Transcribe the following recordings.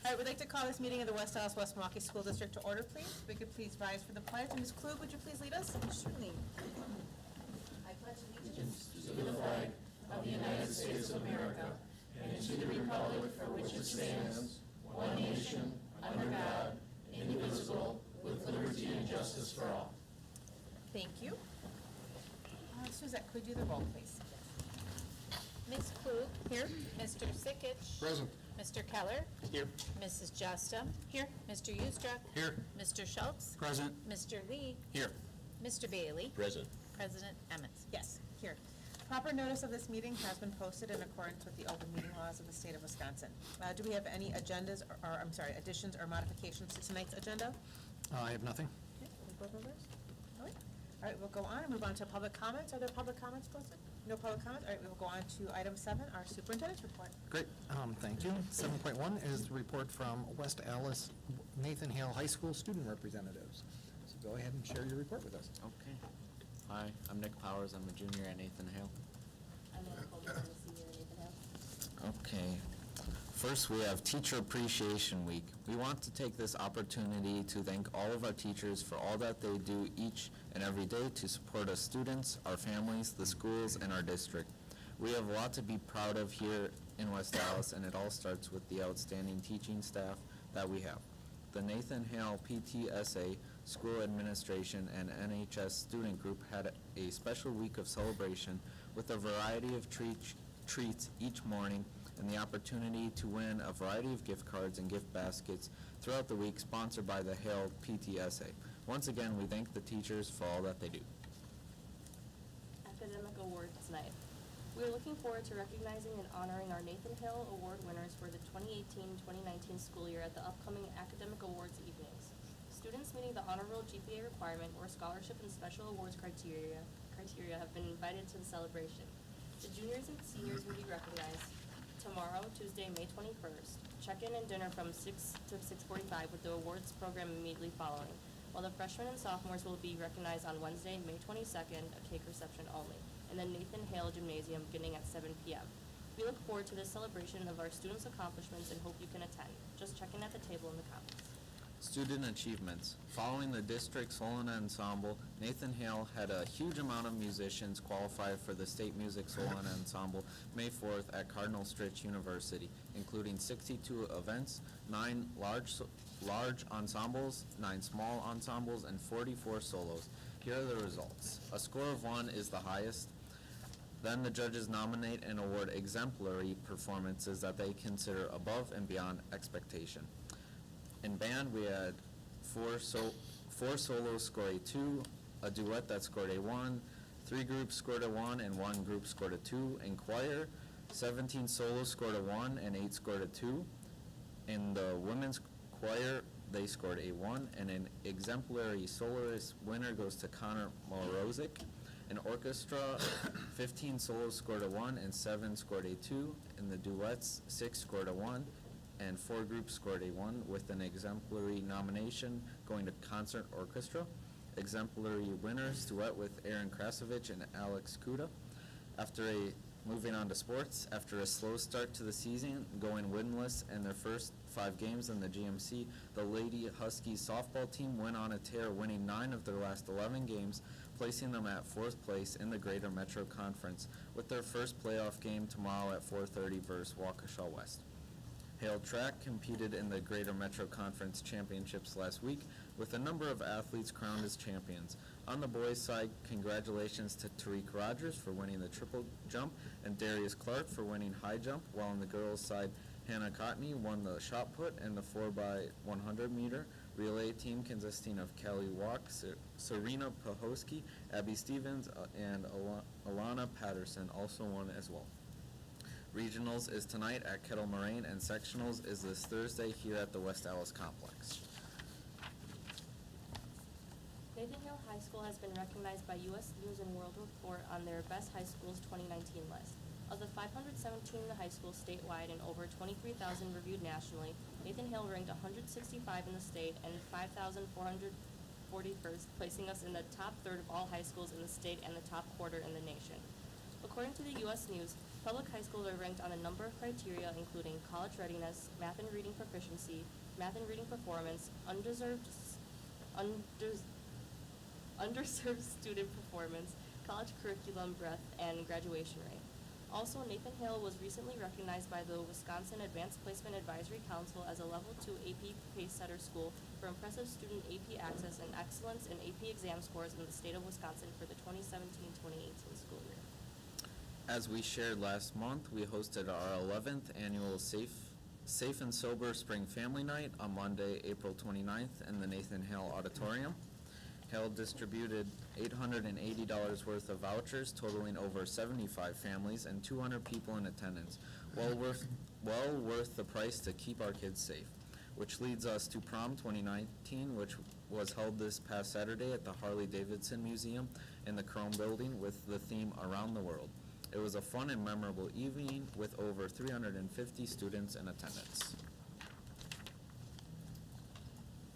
All right, we'd like to call this meeting of the West Dallas West Milwaukee School District to order, please. If we could please rise for the pledge. And Ms. Klug, would you please lead us? Certainly. I pledge allegiance to the flag of the United States of America and to the republic for which it stands, one nation, under God, indivisible, with liberty and justice for all. Thank you. Suzette, could you do the roll, please? Ms. Klug. Here. Mr. Sikich. Present. Mr. Keller. Here. Mrs. Justa. Here. Mr. Ustra. Here. Mr. Schultz. Present. Mr. Lee. Here. Mr. Bailey. Present. President Emmett. Yes, here. Proper notice of this meeting has been posted in accordance with the open meeting laws of the state of Wisconsin. Do we have any agendas, additions or modifications to tonight's agenda? I have nothing. Okay, board members? All right, we'll go on and move on to public comments. Are there public comments posted? No public comments? All right, we will go on to item 7, our superintendent's report. Great, thank you. 7.1 is the report from West Allis Nathan Hale High School student representatives. So go ahead and share your report with us. Okay. Hi, I'm Nick Powers. I'm a junior at Nathan Hale. I'm Nicole, I'm a senior at Nathan Hale. Okay. First, we have Teacher Appreciation Week. We want to take this opportunity to thank all of our teachers for all that they do each and every day to support us students, our families, the schools, and our district. We have a lot to be proud of here in West Dallas, and it all starts with the outstanding teaching staff that we have. The Nathan Hale PTSA, School Administration, and NHS Student Group had a special week of celebration with a variety of treats each morning and the opportunity to win a variety of gift cards and gift baskets throughout the week, sponsored by the Hale PTSA. Once again, we thank the teachers for all that they do. Academic Awards Night. We are looking forward to recognizing and honoring our Nathan Hale Award winners for the 2018-2019 school year at the upcoming Academic Awards evenings. Students meeting the honor roll GPA requirement or scholarship and special awards criteria have been invited to the celebration. The juniors and seniors will be recognized tomorrow, Tuesday, May 21st. Check-in and dinner from 6 to 6:45 with the awards program immediately following, while the freshmen and sophomores will be recognized on Wednesday, May 22nd, a cake reception only, in the Nathan Hale Gymnasium beginning at 7 p.m. We look forward to this celebration of our students' accomplishments and hope you can attend. Just check in at the table in the comments. Student achievements. Following the district Solana Ensemble, Nathan Hale had a huge amount of musicians qualify for the State Music Solana Ensemble May 4th at Cardinal Stritch University, including 62 events, 9 large ensembles, 9 small ensembles, and 44 solos. Here are the results. A score of 1 is the highest. Then the judges nominate and award exemplary performances that they consider above and beyond expectation. In band, we had 4 solos score a 2, a duet that scored a 1, 3 groups scored a 1, and 1 group scored a 2. In choir, 17 solos scored a 1 and 8 scored a 2. In the women's choir, they scored a 1, and an exemplary soloist winner goes to Connor Morozic. In orchestra, 15 solos scored a 1 and 7 scored a 2. In the duets, 6 scored a 1. And 4 groups scored a 1, with an exemplary nomination going to concert orchestra. Exemplary winners, duet with Aaron Krasovich and Alex Kuda. Moving on to sports, after a slow start to the season, going winless in their first 5 games in the GMC, the Lady Huskies softball team went on a tear, winning 9 of their last 11 games, placing them at 4th place in the Greater Metro Conference, with their first playoff game tomorrow at 4:30 versus Waukesha West. Hale Track competed in the Greater Metro Conference Championships last week with a number of athletes crowned as champions. On the boys' side, congratulations to Tariq Rogers for winning the triple jump and Darius Clark for winning high jump, while on the girls' side, Hannah Cotney won the shot put and the 4x100 meter relay team consisting of Kelly Walk, Serena Pahosky, Abby Stevens, and Alana Patterson also won as well. Regionals is tonight at Kettle Moraine, and sectionals is this Thursday here at the West Allis Complex. Nathan Hale High School has been recognized by U.S. News & World Report on their Best High Schools 2019 list. Of the 517 high schools statewide and over 23,000 reviewed nationally, Nathan Hale ranked 165 in the state and 5,441st, placing us in the top third of all high schools in the state and the top quarter in the nation. According to the U.S. News, Public high schools are ranked on a number of criteria, including college readiness, math and reading proficiency, math and reading performance, underserved student performance, college curriculum breadth, and graduation rate. Also, Nathan Hale was recently recognized by the Wisconsin Advanced Placement Advisory Council as a Level 2 AP Pacesetter school for impressive student AP access and excellence in AP exam scores in the state of Wisconsin for the 2017-2018 school year. As we shared last month, we hosted our 11th annual Safe and Sober Spring Family Night on Monday, April 29th in the Nathan Hale Auditorium. Hale distributed $880 worth of vouchers totaling over 75 families and 200 people in attendance. Well worth the price to keep our kids safe. Which leads us to Prom 2019, which was held this past Saturday at the Harley-Davidson Museum in the Chrome Building with the theme Around the World. It was a fun and memorable evening with over 350 students in attendance.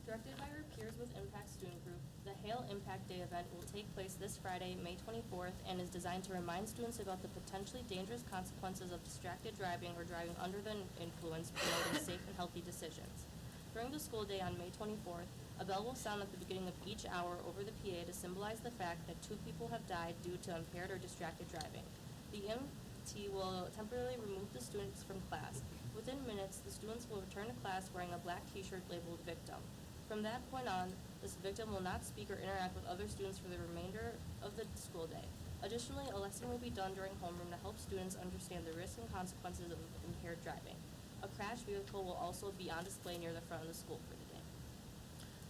Directed by our Peers with Impact student group, the Hale Impact Day event will take place this Friday, May 24th, and is designed to remind students about the potentially dangerous consequences of distracted driving or driving under the influence, promoting safe and healthy decisions. During the school day on May 24th, a bell will sound at the beginning of each hour over the PA to symbolize the fact that 2 people have died due to impaired or distracted driving. The MT will temporarily remove the students from class. Within minutes, the students will return to class wearing a black t-shirt labeled victim. From that point on, this victim will not speak or interact with other students for the remainder of the school day. Additionally, a lesson will be done during homeroom to help students understand the risks and consequences of impaired driving. A crash vehicle will also be on display near the front of the school for the day.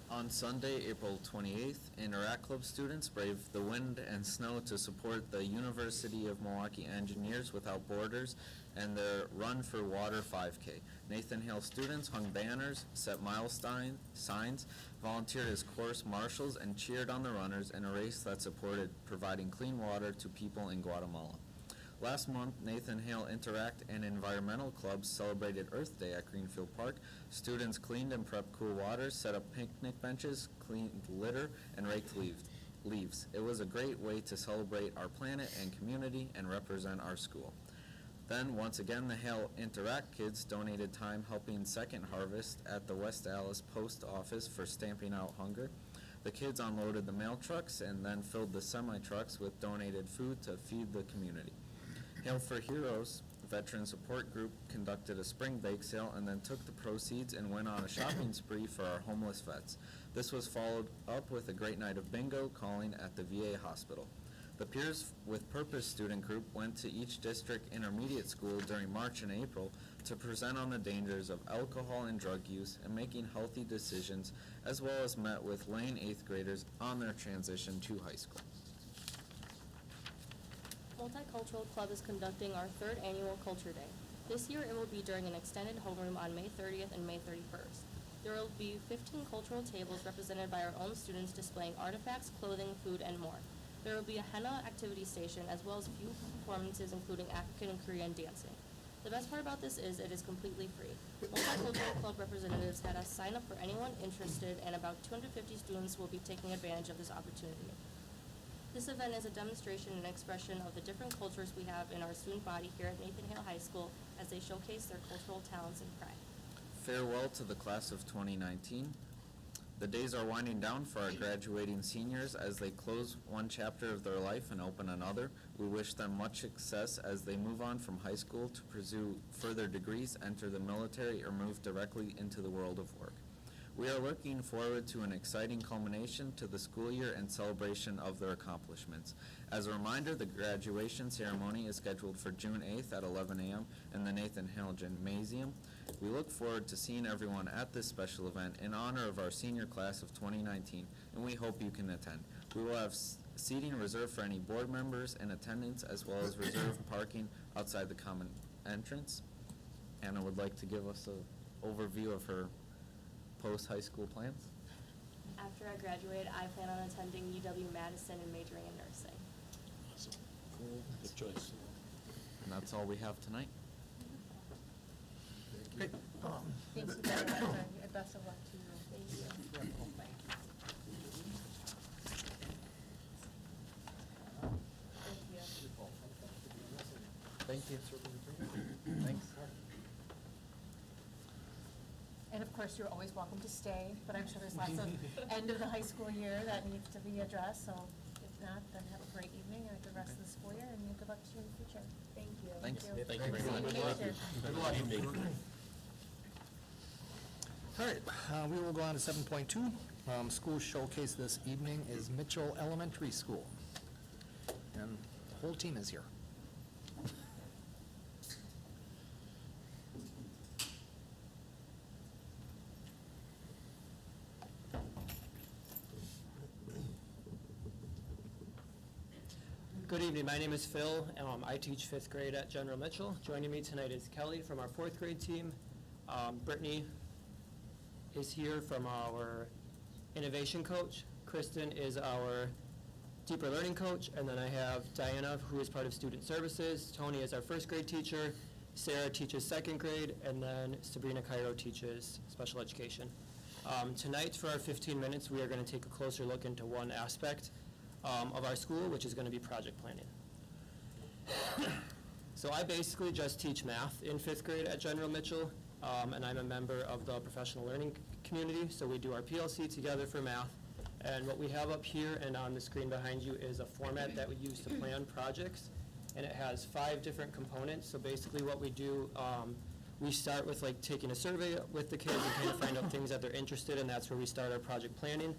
On Sunday, April 28th, Interact Club students braved the wind and snow to support the University of Milwaukee Engineers Without Borders and their Run for Water 5K. Nathan Hale students hung banners, set milestone signs, volunteered as course marshals, and cheered on the runners in a race that supported providing clean water to people in Guatemala. Last month, Nathan Hale Interact and Environmental Clubs celebrated Earth Day at Greenfield Park. Students cleaned and prepped cool waters, set up picnic benches, cleaned litter, and raked leaves. It was a great way to celebrate our planet and community and represent our school. Then, once again, the Hale Interact kids donated time helping Second Harvest at the West Allis Post Office for stamping out hunger. The kids unloaded the mail trucks and then filled the semi-trucks with donated food to feed the community. Hail for Heroes Veteran Support Group conducted a spring bake sale and then took the proceeds and went on a shopping spree for our homeless vets. This was followed up with a great night of bingo calling at the VA hospital. The Peers with Purpose student group went to each district intermediate school during March and April to present on the dangers of alcohol and drug use and making healthy decisions, as well as met with Lane 8th graders on their transition to high school. Multicultural Club is conducting our 3rd annual Culture Day. This year it will be during an extended homeroom on May 30th and May 31st. There will be 15 cultural tables represented by our own students displaying artifacts, clothing, food, and more. There will be a henna activity station as well as a few performances including African and Korean dancing. The best part about this is it is completely free. Multicultural Club representatives had us sign up for anyone interested, and about 250 students will be taking advantage of this opportunity. This event is a demonstration and expression of the different cultures we have in our student body here at Nathan Hale High School as they showcase their cultural talents and pride. Farewell to the class of 2019. The days are winding down for our graduating seniors as they close one chapter of their life and open another. We wish them much success as they move on from high school to pursue further degrees, enter the military, or move directly into the world of work. We are looking forward to an exciting culmination to the school year and celebration of their accomplishments. As a reminder, the graduation ceremony is scheduled for June 8th at 11 a.m. in the Nathan Hale Gymnasium. We look forward to seeing everyone at this special event in honor of our senior class of 2019, and we hope you can attend. We will have seating reserved for any board members in attendance, as well as reserved parking outside the common entrance. Anna would like to give us an overview of her post-high school plans. After I graduate, I plan on attending UW-Madison and majoring in nursing. Awesome. Cool. Good choice. And that's all we have tonight. Great. Thanks very much, and best of luck to you. Thank you. Thank Thanks. And of course, you're always welcome to stay, but I'm sure there's lots of end of the high school year that needs to be addressed, so if not, then have a great evening and a good rest of the school year, and good luck to you in the future. Thank you. Thanks. Thank you very See much. you next year. Good luck. All right, we will go on to 7.2. School showcase this evening is Mitchell Elementary School. And the whole team is here. Good evening, my name is Phil. I teach 5th grade at General Mitchell. Joining me tonight is Kelly from our 4th grade team. Brittany is here from our innovation coach. Kristen is our deeper learning coach. And then I have Diana, who is part of student services. Tony is our 1st grade teacher. Sarah teaches 2nd grade. And then Sabrina Cairo teaches special education. Tonight, for our 15 minutes, we are going to take a closer look into one aspect of our school, which is going to be project planning. So I basically just teach math in 5th grade at General Mitchell, and I'm a member of the professional learning community, so we do our PLC together for math. And what we have up here and on the screen behind you is a format that we use to plan projects, and it has 5 different components. So basically what we do, we start with like taking a survey with the kids and kind of find out things that they're interested in. That's where we start our project planning.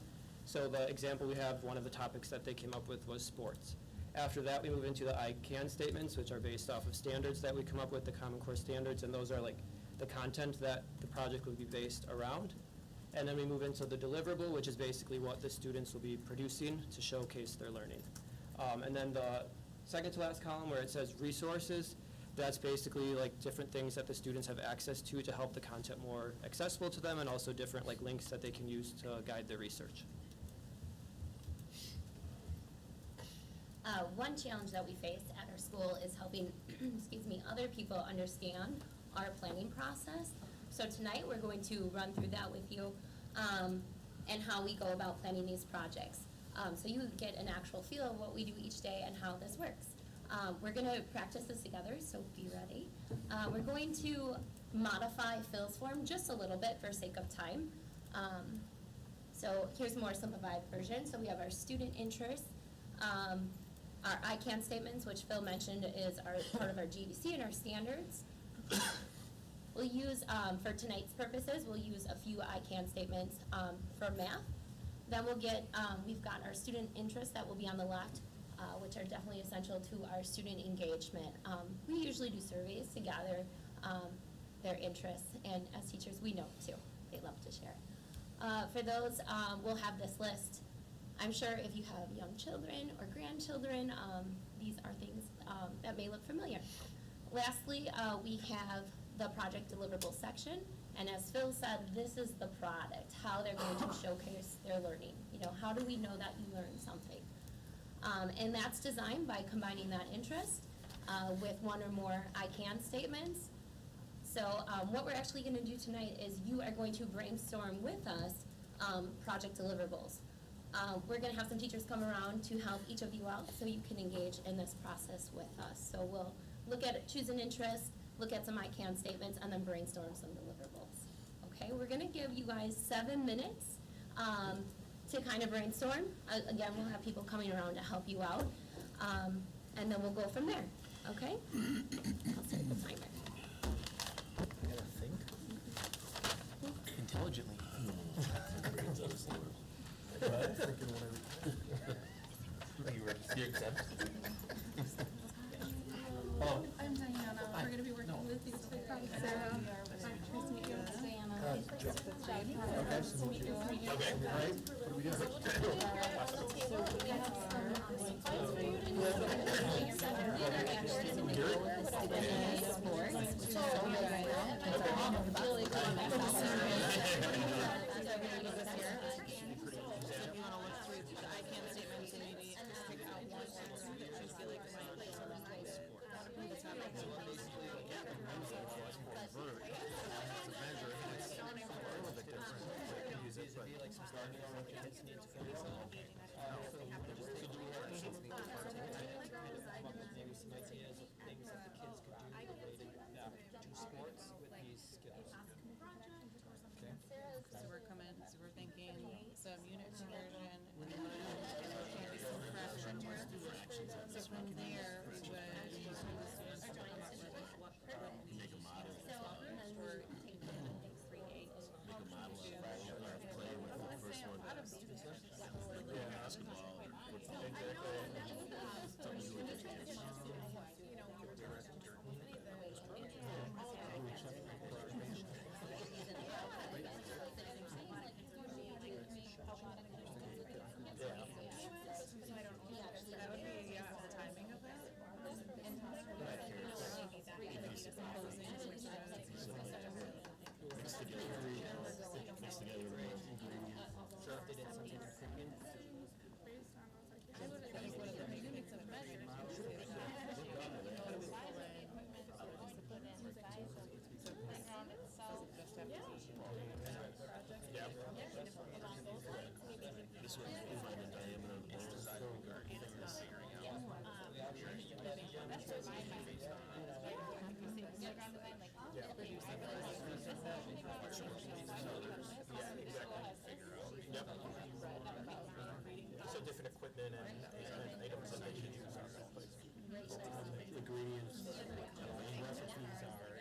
So the example we have, one of the topics that they came up with was sports. After that, we move into the I can statements, which are based off of standards that we come up with, the Common Core standards, and those are like the content that the project will be based around. And then we move into the deliverable, which is basically what the students will be producing to showcase their learning. And then the second to last column where it says resources, that's basically like different things that the students have access to help the content more accessible to them, and also different like links that they can use to guide their research. One challenge that we face at our school is helping, other people understand our planning process. So tonight we're going to run through that with you and how we go about planning these projects. So you get an actual feel of what we do each day and how this works. We're going to practice this together, so be ready. We're going to modify Phil's form just a little bit for sake of time. So here's a more simplified version. So we have our student interests. Our I can statements, which Phil mentioned is part of our GBC and our standards. We'll use, for tonight's purposes, we'll use a few I can statements for math. Then we've got our student interests that will be on the left, which are definitely essential to our student engagement. We usually do surveys to gather their interests, and as teachers, we know too. They love to share. For those, we'll have this list. I'm sure if you have young children or grandchildren, these are things that may look familiar. Lastly, we have the project deliverable section, and as Phil said, this is the product, how they're going to showcase their learning. You know, how do we know that you learned something? And that's designed by combining that interest with one or more I can statements. So what we're actually going to do tonight is you are going to brainstorm with us project deliverables. We're going to have some teachers come around to help each of you out so you can engage in this process with us. So we'll look at it, choose an interest, look at some I can statements, and then brainstorm some deliverables. Okay, we're going to give you guys 7 minutes to kind of brainstorm. Again, we'll have people coming around to help you out, and then we'll go from there. Okay? I'll start the timer. You gotta think intelligently. You accept? Oh. I'm Diana. We're going to be working with you today. Sarah. Nice to meet you. Diana. Nice to meet you. Okay. All right, what do we got? We have some slides for you Maybe some ideas of things that the kids could do So from there, we would go through the students to come up with what Make a model. or take the index 3A. Make a model or play with the first one. Yeah, basketball. That would be, the timing of that. Mix together ingredients. So if they did something in cooking, I would think one of the units of measures This one, you find the diameter of the bowl. so different equipment and items that they should use on that place. Ingredients, recipes are,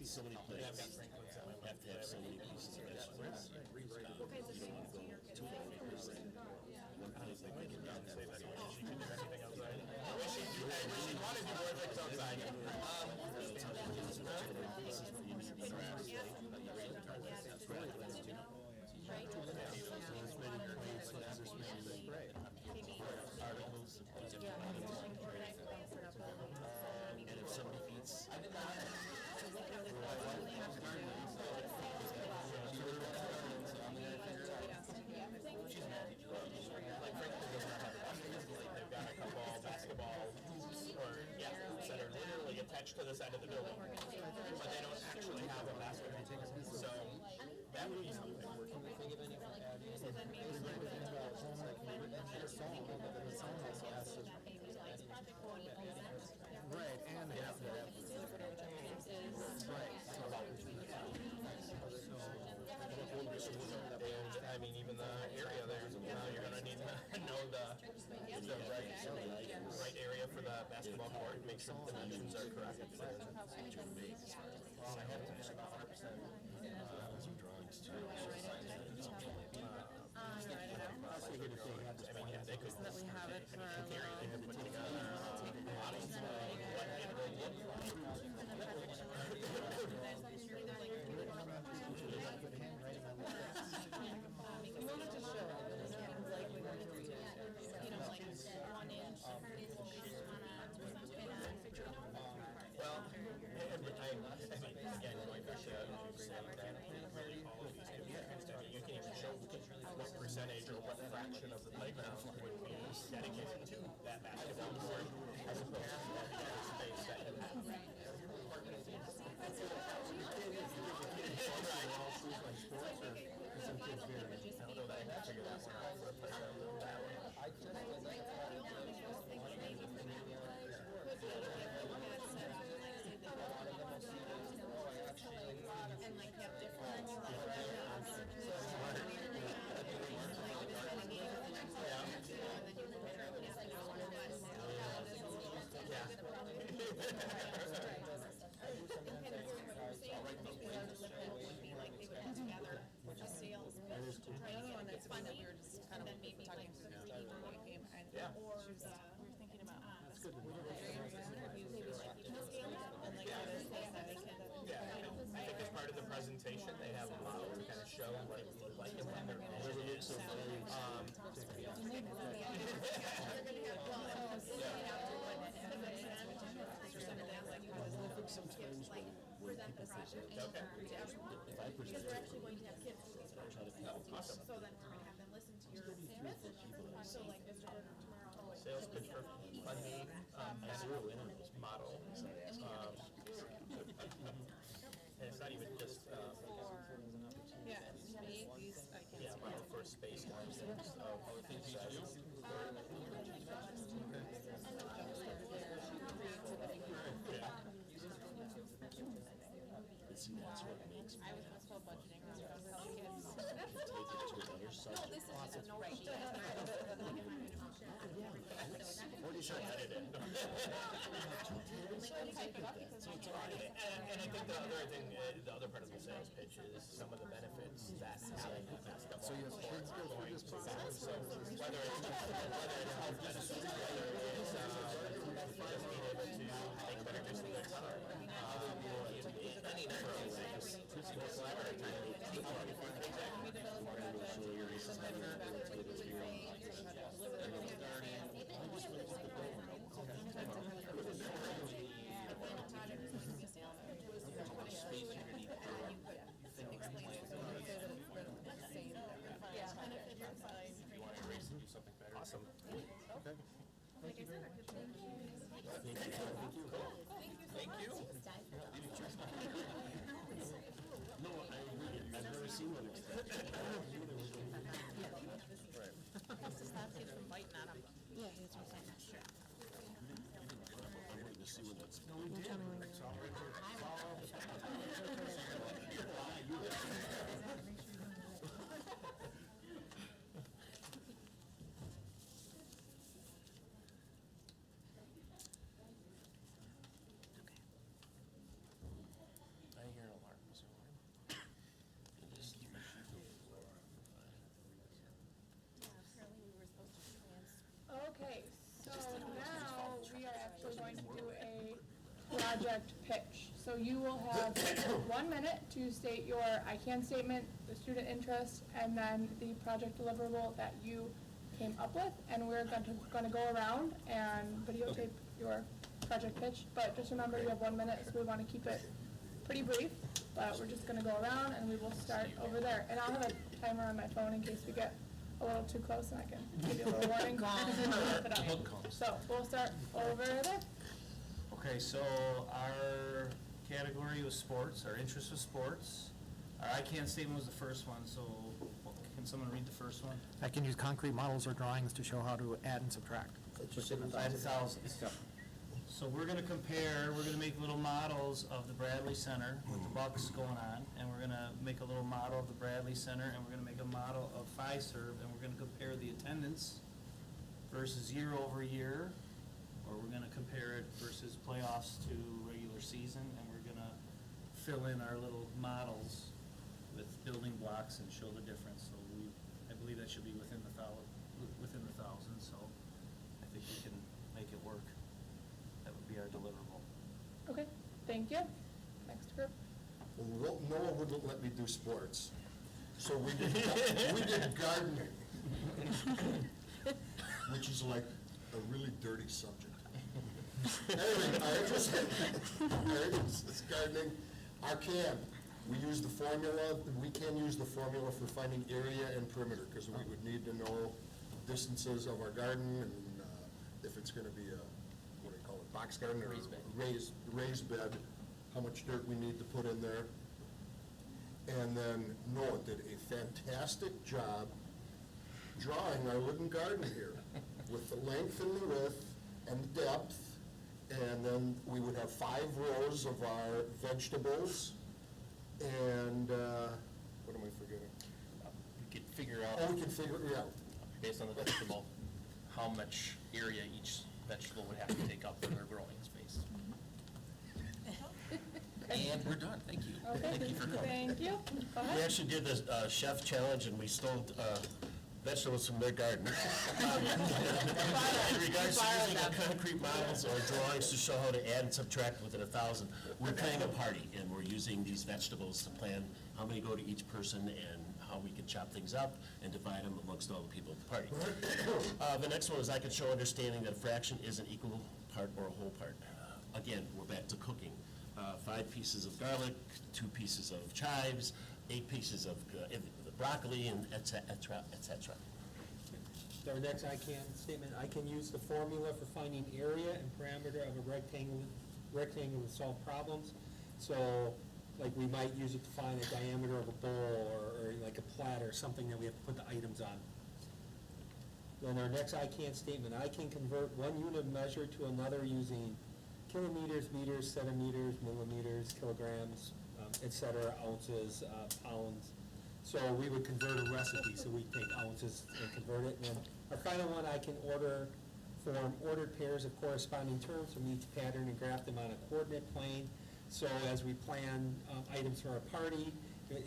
so many places have to have so many pieces of vegetables. One plate they make it down, say that she can do anything outside. I wish she wanted to do more things outside. Articles. And if somebody eats. They've got a couple basketball that are literally attached to the side of the building, but they don't actually have a basketball team. So that would be something. Right, and they have to have. And I mean, even the area there, you're gonna need to know the right area for the basketball court, make sure the dimensions are correct. I mean, yeah, they could. that we have it for our little Put together We wanted to show things like we went through, like 1 inch. Well, and again, going back to really all of these different kind of stuff, you can even show what percentage or what fraction of the playground would be dedicated to that basketball court as opposed to that other space that you have. I don't know that I can figure that one out for a playground. That one. And like have different. Would be like they would get together with the sales. And it's fun that we were just kind of talking through the meeting before we came. Or we were thinking about. That's good. And like how to say that they can. Yeah, I think as part of the presentation, they have a model to kind of show what it would look like and when they're Present the project. Because we're actually going to have kids do these projects. So then we're going to have them listen to your message. So like Mr. Berger tomorrow. sales pitch for funding, model. And it's not even just, Yeah, And I think the other thing, the other part of the sales pitch is some of the benefits that having basketball. So you have kids go through this process? So whether it's health benefits, whether it's just being able to make better use of their time, any number of things. Awesome. Okay. Thank you. No, I've never seen one except. Has to stop kids from biting on them. I wanted to see what that's. No, we did. I hear an alarm. Is there an alarm? It is. Okay, so now we are actually going to do a project pitch. So you will have 1 minute to state your I can statement, the student interest, and then the project deliverable that you came up with. And we're going to go around and videotape your project pitch. But just remember, you have 1 minute, so we want to keep it pretty brief. But we're just going to go around and we will start over there. And I'll have a timer on my phone in case we get a little too close and I can give you a little warning. So we'll start over there. Okay, so our category was sports, our interest was sports. Our I can statement was the first one, so can someone read the first one? I can use concrete models or drawings to show how to add and subtract. By the thousands. So we're gonna compare, we're gonna make little models of the Bradley Center with the Bucks going on, and we're gonna make a little model of the Bradley Center, and we're gonna make a model of Fiserv, and we're gonna compare the attendance versus year over year, or we're gonna compare it versus playoffs to regular season, and we're gonna fill in our little models with building blocks and show the difference. So I believe that should be within the thousands, so I think we can make it work. That would be our deliverable. Okay, thank you. Next group. Well, Noah wouldn't let me do sports, so we did gardening, which is like a really dirty subject. Anyway, our interest is gardening. Our can, we use the formula, we can use the formula for finding area and perimeter, because we would need to know distances of our garden, and if it's gonna be a, what do you call it, box garden or raised bed, how much dirt we need to put in there. And then Noah did a fantastic job drawing our wooden garden here with the length and the width and the depth. And then we would have 5 rows of our vegetables and, what am I forgetting? We could figure out, Oh, we can figure it out. based on the vegetable, how much area each vegetable would have to take up for their growing space. And we're done, thank you. Okay, Thank you for coming. thank you. Go We ahead. actually did the chef challenge, and we stole vegetables from their garden. In regards to using concrete models or drawings to show how to add and subtract within 1,000, we're planning a party, and we're using these vegetables to plan how many go to each person and how we can chop things up and divide them amongst all the people at the party. The next one is I can show understanding that a fraction is an equal part or a whole part. Again, we're back to cooking. 5 pieces of garlic, 2 pieces of chives, 8 pieces of broccoli, and et cetera, et cetera. So our next I can statement, I can use the formula for finding area and parameter of a rectangle to solve problems. So, like, we might use it to find a diameter of a bowl or like a platter, something that we have to put the items on. Then our next I can statement, I can convert one unit of measure to another using kilometers, meters, centimeters, millimeters, kilograms, et cetera, ounces, pounds. So we would convert a recipe, so we take ounces and convert it. And then our final one, I can order form ordered pairs of corresponding terms from each pattern and graph them on a coordinate plane. So as we plan items for our party,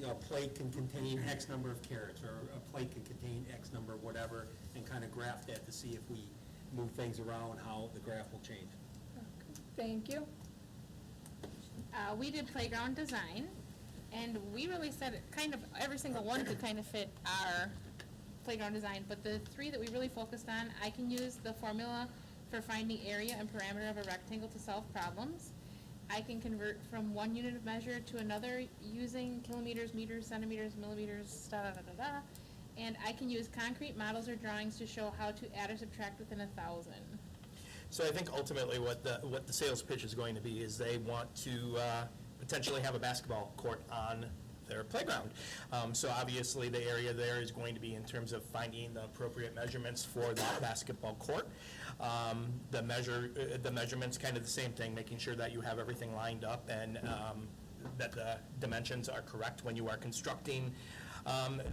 a plate can contain X number of carrots, or a plate can contain X number of whatever, and kind of graph that to see if we move things around, how the graph will change. Thank you. We did playground design, and we really said kind of every single one could kind of fit our playground design, but the three that we really focused on, I can use the formula for finding area and parameter of a rectangle to solve problems. I can convert from one unit of measure to another using kilometers, meters, centimeters, millimeters, da-da-da-da-da. And I can use concrete models or drawings to show how to add or subtract within 1,000. So I think ultimately what the sales pitch is going to be is they want to potentially have a basketball court on their playground. So obviously the area there is going to be in terms of finding the appropriate measurements for that basketball court. The measurements, kind of the same thing, making sure that you have everything lined up and that the dimensions are correct when you are constructing.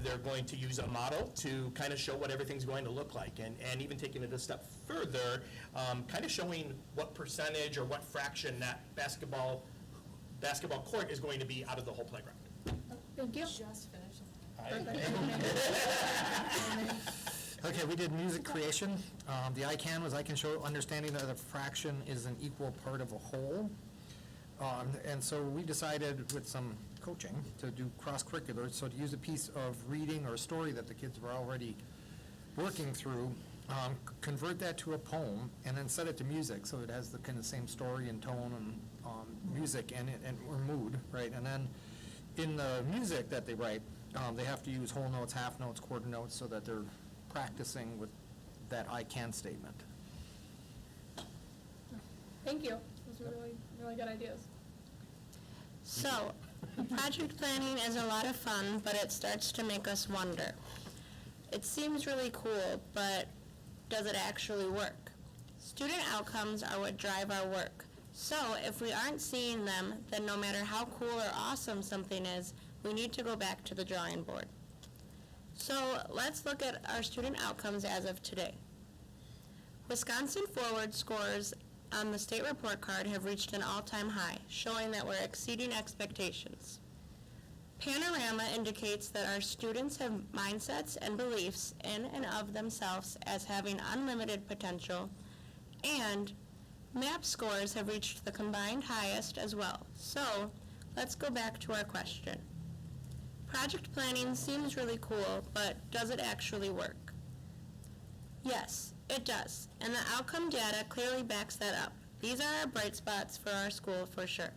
They're going to use a model to kind of show what everything's going to look like, and even taking it a step further, kind of showing what percentage or what fraction that basketball court is going to be out of the whole playground. Thank you. Just finished. Okay, we did music creation. The I can show understanding that a fraction is an equal part of a whole. And so we decided with some coaching to do cross-curricular, so to use a piece of reading or a story that the kids were already working through, convert that to a poem, and then set it to music, so it has the kind of same story and tone and music and or mood, right? And then in the music that they write, they have to use whole notes, half notes, quarter notes, so that they're practicing with that I can statement. Thank you. Those are really, really good ideas. So, project planning is a lot of fun, but it starts to make us wonder. It seems really cool, but does it actually work? Student outcomes are what drive our work. So, if we aren't seeing them, then no matter how cool or awesome something is, we need to go back to the drawing board. So, let's look at our student outcomes as of today. Wisconsin Forward scores on the state report card have reached an all-time high, showing that we're exceeding expectations. Panorama indicates that our students have mindsets and beliefs in and of themselves as having unlimited potential, and MAP scores have reached the combined highest as well. So, let's go back to our question. Project planning seems really cool, but does it actually work? Yes, it does, and the outcome data clearly backs that up. These are our bright spots for our school for sure.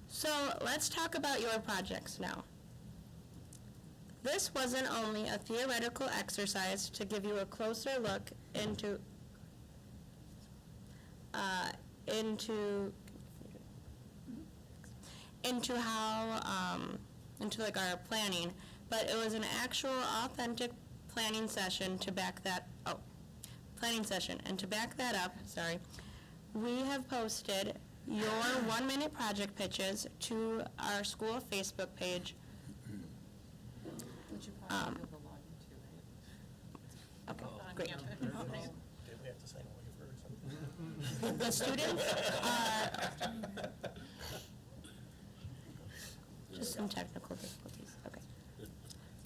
So let's talk about your projects now. This wasn't only a theoretical exercise to give you a closer look into like our planning, but it was an actual authentic planning session to back that up. And to back that up, we have posted your 1-minute project pitches to our school Facebook page. Which you probably be able to log into, right? Okay, great. Did we have to sign a waiver or something? The students are, just some technical difficulties, okay.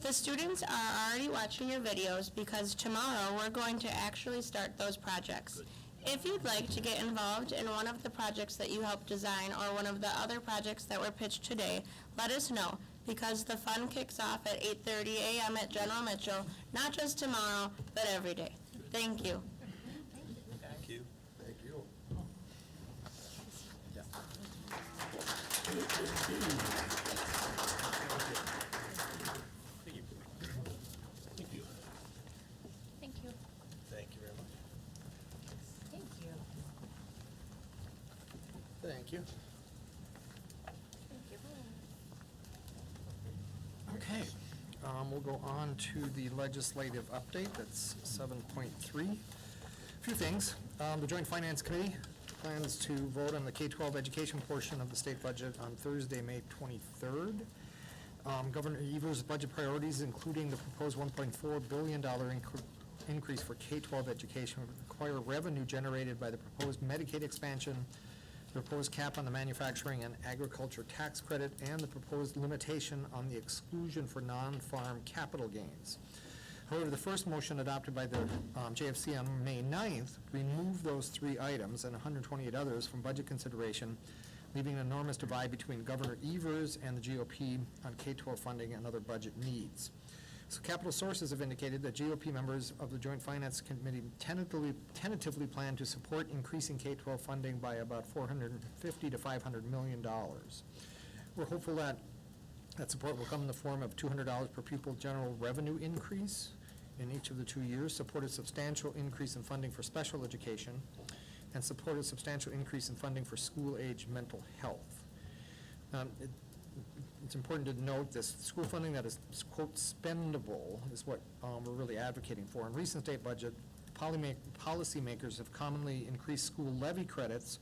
The students are already watching your videos because tomorrow we're going to actually start those projects. If you'd like to get involved in one of the projects that you helped design or one of the other projects that were pitched today, let us know, because the fun kicks off at 8:30 a.m. at General Mitchell, not just tomorrow, but every day. Thank you. Thank you. Thank you. Thank you. Thank you very much. Thank you. Thank you. Okay, we'll go on to the legislative update, that's 7.3. A few things. The Joint Finance Committee plans to vote on the K-12 education portion of the state budget on Thursday, May 23rd. Governor Evers' budget priorities, including the proposed $1.4 billion increase for K-12 education would require revenue generated by the proposed Medicaid expansion, the proposed cap on the manufacturing and agriculture tax credit, and the proposed limitation on the exclusion for non-farm capital gains. However, the first motion adopted by the JFC on May 9th removed those three items and 128 others from budget consideration, leaving an enormous divide between Governor Evers and the GOP on K-12 funding and other budget needs. So capital sources have indicated that GOP members of the Joint Finance Committee tentatively plan to support increasing K-12 funding by about $450 to $500 million. We're hopeful that support will come in the form of $200 per pupil general revenue increase in each of the 2 years, support a substantial increase in funding for special education, and support a substantial increase in funding for school-age mental health. It's important to note this school funding that is, quote, spendable is what we're really advocating for. In recent state budget, policymakers have commonly increased school levy credits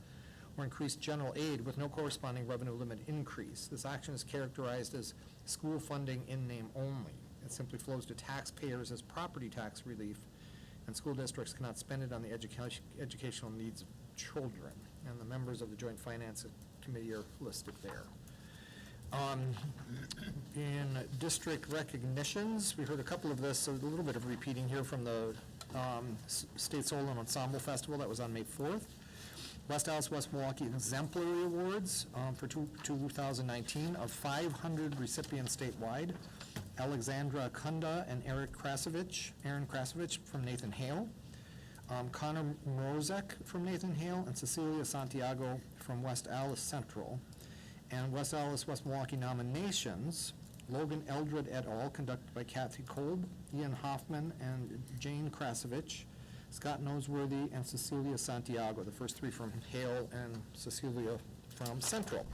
or increased general aid with no corresponding revenue limit increase. This action is characterized as school funding in name only. It simply flows to taxpayers as property tax relief, and school districts cannot spend it on the educational needs of children. And the members of the Joint Finance Committee are listed there. In district recognitions, we heard a couple of this, so a little bit of repeating here from the State Solo and Ensemble Festival that was on May 4th. West Allis, West Milwaukee Exemplary Awards for 2019 of 500 recipients statewide. Alexandra Kunda and Aaron Krasovich from Nathan Hale. Connor Mrozek from Nathan Hale, and Cecilia Santiago from West Allis Central. And West Allis, West Milwaukee nominations, Logan Eldred et al., conducted by Kathy Kolb, Ian Hoffman, and Jane Krasovich, Scott Noseworthy, and Cecilia Santiago, the first three from Hale and Cecilia from Central.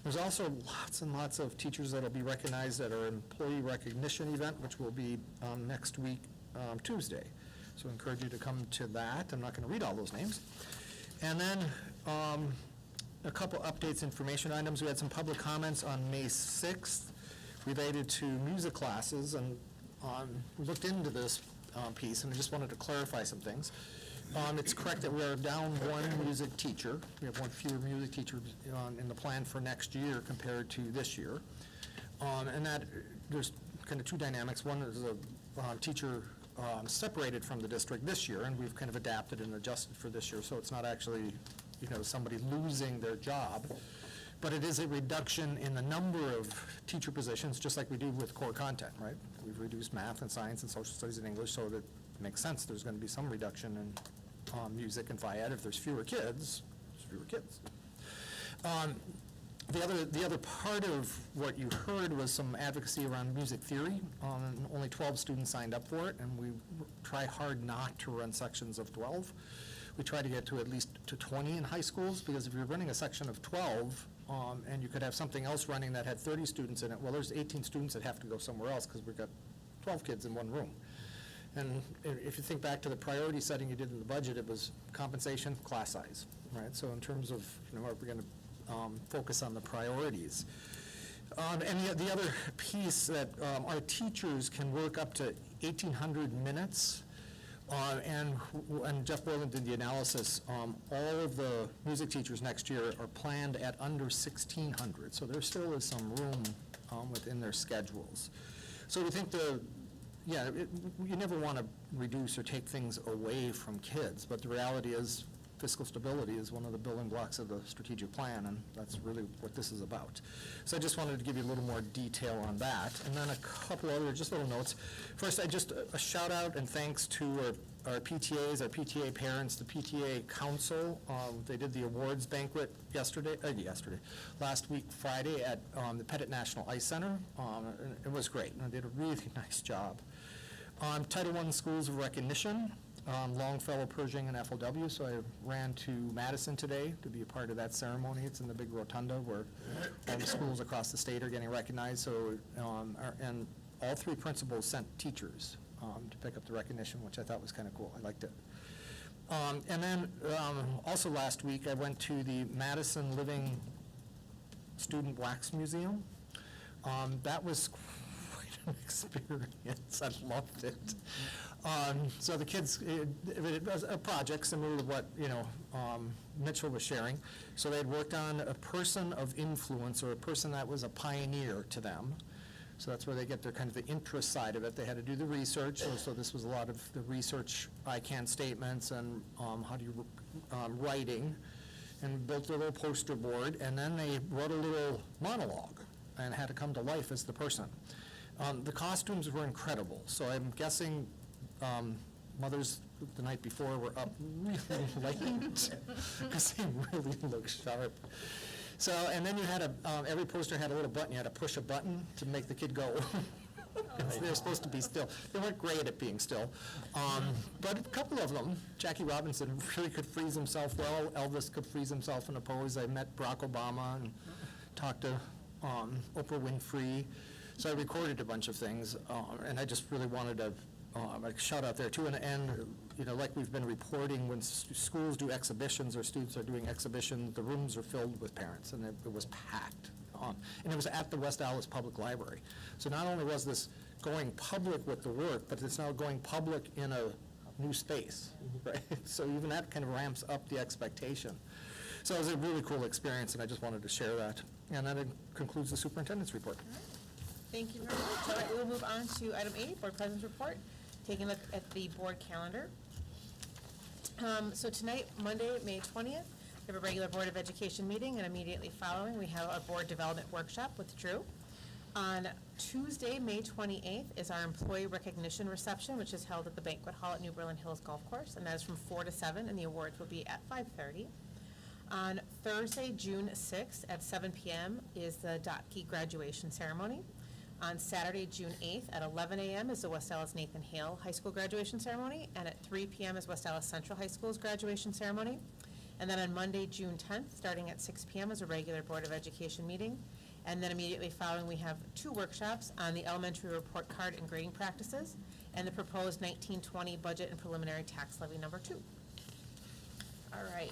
There's also lots and lots of teachers that will be recognized at our employee recognition event, which will be next week, Tuesday. So I encourage you to come to that. I'm not going to read all those names. And then a couple updates, information items. We had some public comments on May 6th related to music classes, and we looked into this piece, and I just wanted to clarify some things. It's correct that we are down one music teacher. We have one fewer music teachers in the plan for next year compared to this year. And that there's kind of two dynamics. One is a teacher separated from the district this year, and we've kind of adapted and adjusted for this year, so it's not actually, somebody losing their job, but it is a reduction in the number of teacher positions, just like we do with core content, right? We've reduced math and science and social studies and English, so that it makes sense. There's going to be some reduction in music and phy ed. If there's fewer kids, there's fewer kids. The other part of what you heard was some advocacy around music theory. Only 12 students signed up for it, and we try hard not to run sections of 12. We try to get to at least to 20 in high schools, because if you're running a section of 12, and you could have something else running that had 30 students in it, well, there's 18 students that have to go somewhere else because we've got 12 kids in one room. And if you think back to the priority setting you did in the budget, it was compensation, class size, right? So in terms of, are we going to focus on the priorities? And the other piece that our teachers can work up to 1,800 minutes. And Jeff Boylan did the analysis. All of the music teachers next year are planned at under 1,600, so there still is some room within their schedules. So we think you never want to reduce or take things away from kids, but the reality is fiscal stability is one of the building blocks of the strategic plan, and that's really what this is about. So I just wanted to give you a little more detail on that. And then a couple other just little notes. First, a shout out and thanks to our PTAs, our PTA parents, the PTA council. They did the awards banquet last week, Friday, at the Pettit National Ice Center. It was great, and they did a really nice job. Title I Schools of Recognition. Longfellow, Pershing, and FLW, so I ran to Madison today to be a part of that ceremony. It's in the big rotunda where all the schools across the state are getting recognized. So, and all three principals sent teachers to pick up the recognition, which I thought was kind of cool. I liked it. And then also last week, I went to the Madison Living Student Wax Museum. That was quite an experience. I loved it. So the kids, it was a project similar to what, Mitchell was sharing. So they'd worked on a person of influence, or a person that was a pioneer to them. So that's where they get their kind of the interest side of it. They had to do the research, so this was a lot of the research, I can statements, and how do you, writing, and built a little poster board, and then they wrote a little monologue and had to come to life as the person. The costumes were incredible, so I'm guessing mothers the night before were up really late because they really looked sharp. So, and then you had every poster had a little button. You had to push a button to make the kid go. They're supposed to be still. They weren't great at being still. But a couple of them, Jackie Robinson really could freeze himself well. Elvis could freeze himself in a pose. I met Barack Obama and talked to Oprah Winfrey. So I recorded a bunch of things, and I just really wanted to shout out there too. And like we've been reporting, when schools do exhibitions or students are doing exhibitions, the rooms are filled with parents, and it was packed. And it was at the West Allis Public Library. So not only was this going public with the work, but it's now going public in a new space, right? So even that kind of ramps up the expectation. So it was a really cool experience, and I just wanted to share that. And that concludes the superintendent's report. Thank you very much. All right, we will move on to item 8, Board President's Report. Taking a look at the board calendar. So tonight, Monday, May 20th, we have a regular Board of Education meeting, and immediately following, we have a board development workshop with Drew. On Tuesday, May 28th, is our employee recognition reception, which is held at the banquet hall at New Berlin Hills Golf Course, and that is from 4 to 7, and the awards will be at 5:30. On Thursday, June 6th, at 7 p.m., is the Dotke graduation ceremony. On Saturday, June 8th, at 11 a.m. is the West Allis Nathan Hale High School graduation ceremony, and at 3 p.m. is West Allis Central High School's graduation ceremony. And then on Monday, June 10th, starting at 6 p.m. is a regular Board of Education meeting. And then immediately following, we have 2 workshops on the elementary report card and grading practices, and the proposed 1920 budget and preliminary tax levy number 2. All right,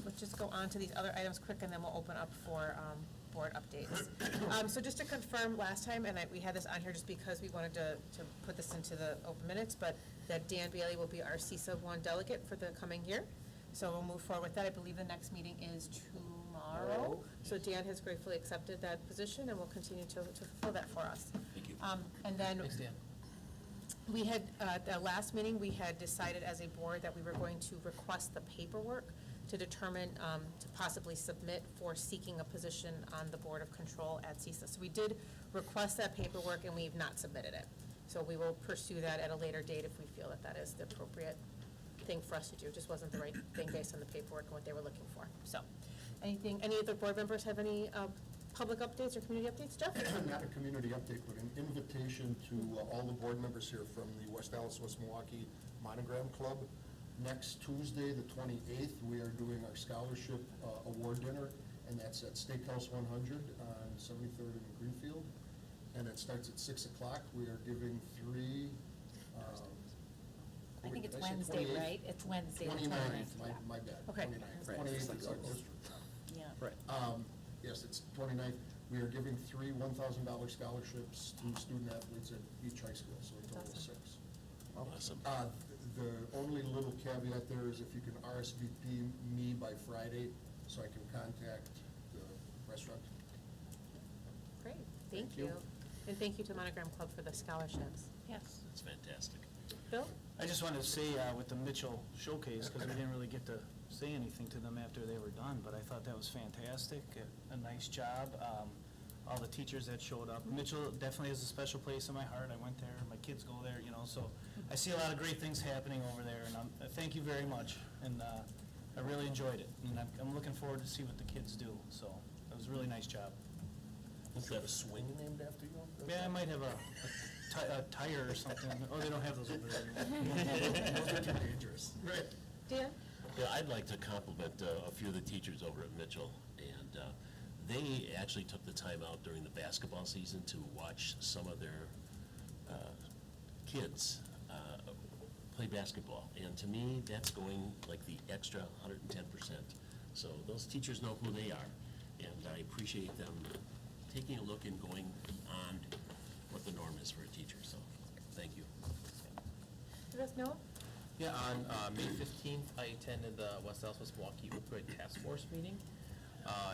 let's just go on to these other items quick, and then we'll open up for board updates. So just to confirm, last time, and we had this on here just because we wanted to put this into the open minutes, but that Dan Bailey will be our CISA 1 delegate for the coming year. So we'll move forward with that. I believe the next meeting is tomorrow. So Dan has gratefully accepted that position and will continue to fulfill that for us. Thank you. And then Thanks, Dan. we had, at the last meeting, we had decided as a board that we were going to request the paperwork to determine, to possibly submit for seeking a position on the Board of Control at CISA. So we did request that paperwork, and we've not submitted it. So we will pursue that at a later date if we feel that that is the appropriate thing for us to do. It just wasn't the right thing based on the paperwork and what they were looking for. So, any of the board members have any public updates or community updates? Jeff? Not a community update, but an invitation to all the board members here from the West Allis, West Milwaukee Monogram Club. Next Tuesday, the 28th, we are doing our scholarship award dinner, and that's at Steakhouse 100 on 73rd and Greenfield. And it starts at 6 o'clock. We are giving 3... I think it's Wednesday, right? It's Wednesday. 29th, my bad. Okay. 29th. Right. 28th is our district. Yeah. Right. Yes, it's 29th. We are giving 3 $1,000 scholarships to student athletes at each high school, so a total of 6. Awesome. The only little caveat there is if you can RSVP me by Friday, so I can contact the restaurant. Great, thank you. And thank you to Monogram Club for the scholarships. Yes. That's fantastic. Bill? I just wanted to say with the Mitchell showcase, because we didn't really get to say anything to them after they were done, but I thought that was fantastic, a nice job. All the teachers that showed up. Mitchell definitely has a special place in my heart. I went there, my kids go there, so I see a lot of great things happening over there, and thank you very much. And I really enjoyed it, and I'm looking forward to see what the kids do. So it was a really nice job. Is that a swing named after you? Yeah, I might have a tire or something. Oh, they don't have those over there. Those are too dangerous. Right. Dan? Yeah, I'd like to compliment a few of the teachers over at Mitchell, and they actually took the time out during the basketball season to watch some of their kids play basketball. And to me, that's going like the extra 110%. So those teachers know who they are, and I appreciate them taking a look and going beyond what the norm is for a teacher. So thank you. Let us know. Yeah, on May 15th, I attended the West Southwest Milwaukee Opioid Task Force meeting.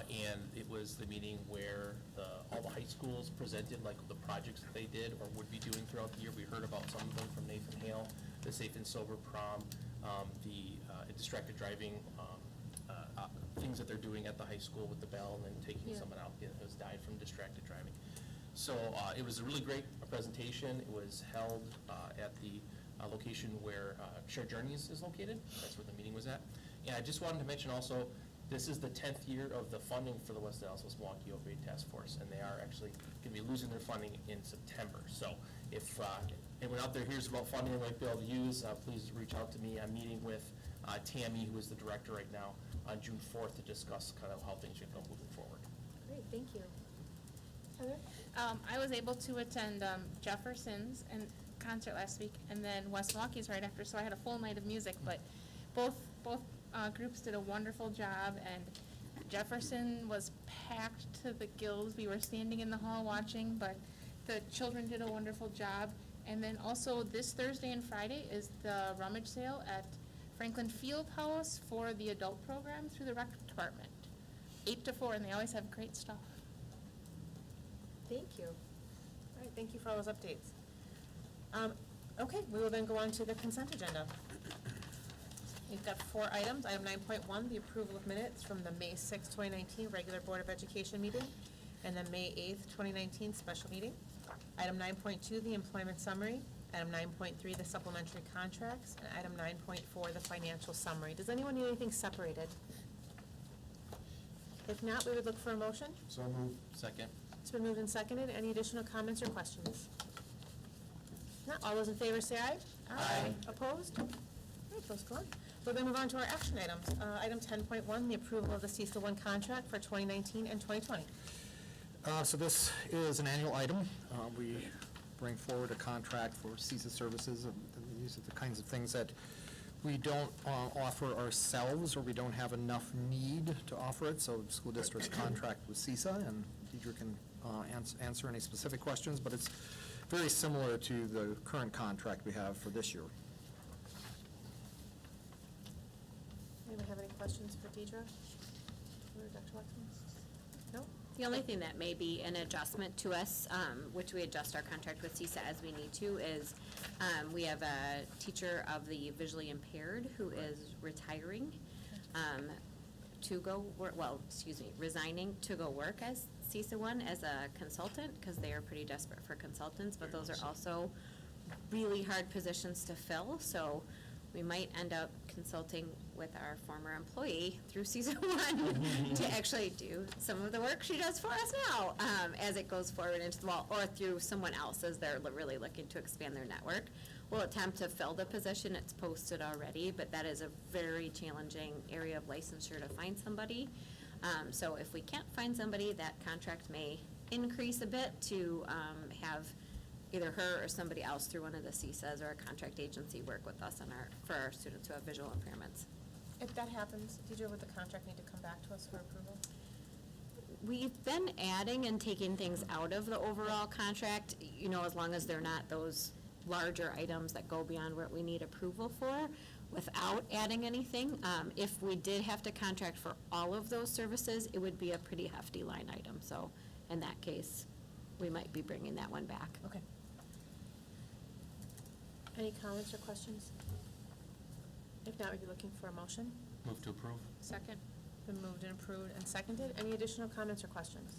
And it was the meeting where all the high schools presented like the projects that they did or would be doing throughout the year. We heard about some of them from Nathan Hale, the Safe and Sober Prom, the distracted driving, things that they're doing at the high school with the bell and then taking someone out that has died from distracted driving. So it was a really great presentation. It was held at the location where Shared Journeys is located. That's where the meeting was at. And I just wanted to mention also, this is the 10th year of the funding for the West Dallas Milwaukee Opioid Task Force, and they are actually going to be losing their funding in September. So if anyone out there hears about funding they might be able to use, please reach out to me. I'm meeting with Tammy, who is the director right now, on June 4th to discuss kind of how things should go moving forward. Great, thank you. Heather? I was able to attend Jefferson's and concert last week, and then West Milwaukee's right after, so I had a full night of music, but both groups did a wonderful job, and Jefferson was packed to the gills. We were standing in the hall watching, but the children did a wonderful job. And then also this Thursday and Friday is the rummage sale at Franklin Fieldhouse for the adult program through the rec department, 8 to 4, and they always have great stuff. Thank you. All right, thank you for all those updates. Okay, we will then go on to the consent agenda. We've got 4 items. Item 9.1, the approval of minutes from the May 6, 2019 regular Board of Education meeting and the May 8th, 2019 special meeting. Item 9.2, the employment summary. Item 9.3, the supplementary contracts. And item 9.4, the financial summary. Does anyone need anything separated? If not, we would look for a motion. So moved. Second. It's been moved and seconded. Any additional comments or questions? Not all those in favor say aye. Aye. Opposed? All right, those go on. We'll then move on to our action items. Item 10.1, the approval of the CISA 1 contract for 2019 and 2020. So this is an annual item. We bring forward a contract for CISA services. And these are the kinds of things that we don't offer ourselves, or we don't have enough need to offer it. So the school district's contract with CISA, and Deidre can answer any specific questions, but it's very similar to the current contract we have for this year. Anyone have any questions for Deidre or Dr. Waxman? No? The only thing that may be an adjustment to us, which we adjust our contract with CISA as we need to, is we have a teacher of the visually impaired who is retiring to go work, resigning to go work as CISA 1 as a consultant, because they are pretty desperate for consultants, but those are also really hard positions to fill, so we might end up consulting with our former employee through CISA 1 to actually do some of the work she does for us now as it goes forward into the wall, or through someone else as they're really looking to expand their network. We'll attempt to fill the position. It's posted already, but that is a very challenging area of licensure to find somebody. So if we can't find somebody, that contract may increase a bit to have either her or somebody else through one of the CISAs or a contract agency work with us for our students who have visual impairments. If that happens, Deidre, would the contract need to come back to us for approval? We've been adding and taking things out of the overall contract, as long as they're not those larger items that go beyond what we need approval for, without adding anything. If we did have to contract for all of those services, it would be a pretty hefty line item. So in that case, we might be bringing that one back. Okay. Any comments or questions? If not, we'd be looking for a motion. Move to approve. Second. Been moved and approved and seconded. Any additional comments or questions?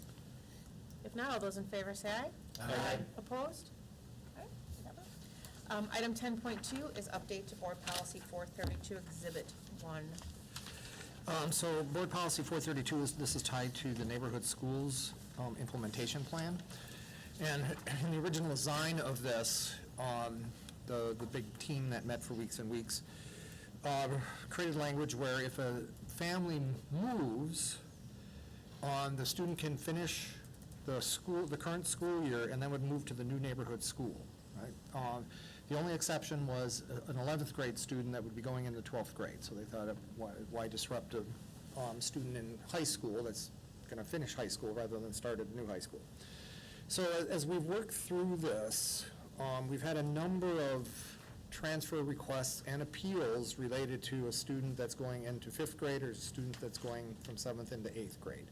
If not, all those in favor say aye. Aye. Opposed? All right, item 10.2 is update to Board Policy 432, Exhibit 1. So Board Policy 432 this is tied to the neighborhood schools implementation plan. And in the original design of this, the big team that met for weeks and weeks created language where if a family moves, the student can finish the current school year and then would move to the new neighborhood school, right? The only exception was an 11th grade student that would be going into 12th grade. So they thought, why disrupt a student in high school that's going to finish high school rather than start at a new high school? So as we've worked through this, we've had a number of transfer requests and appeals related to a student that's going into 5th grade or a student that's going from 7th into 8th grade.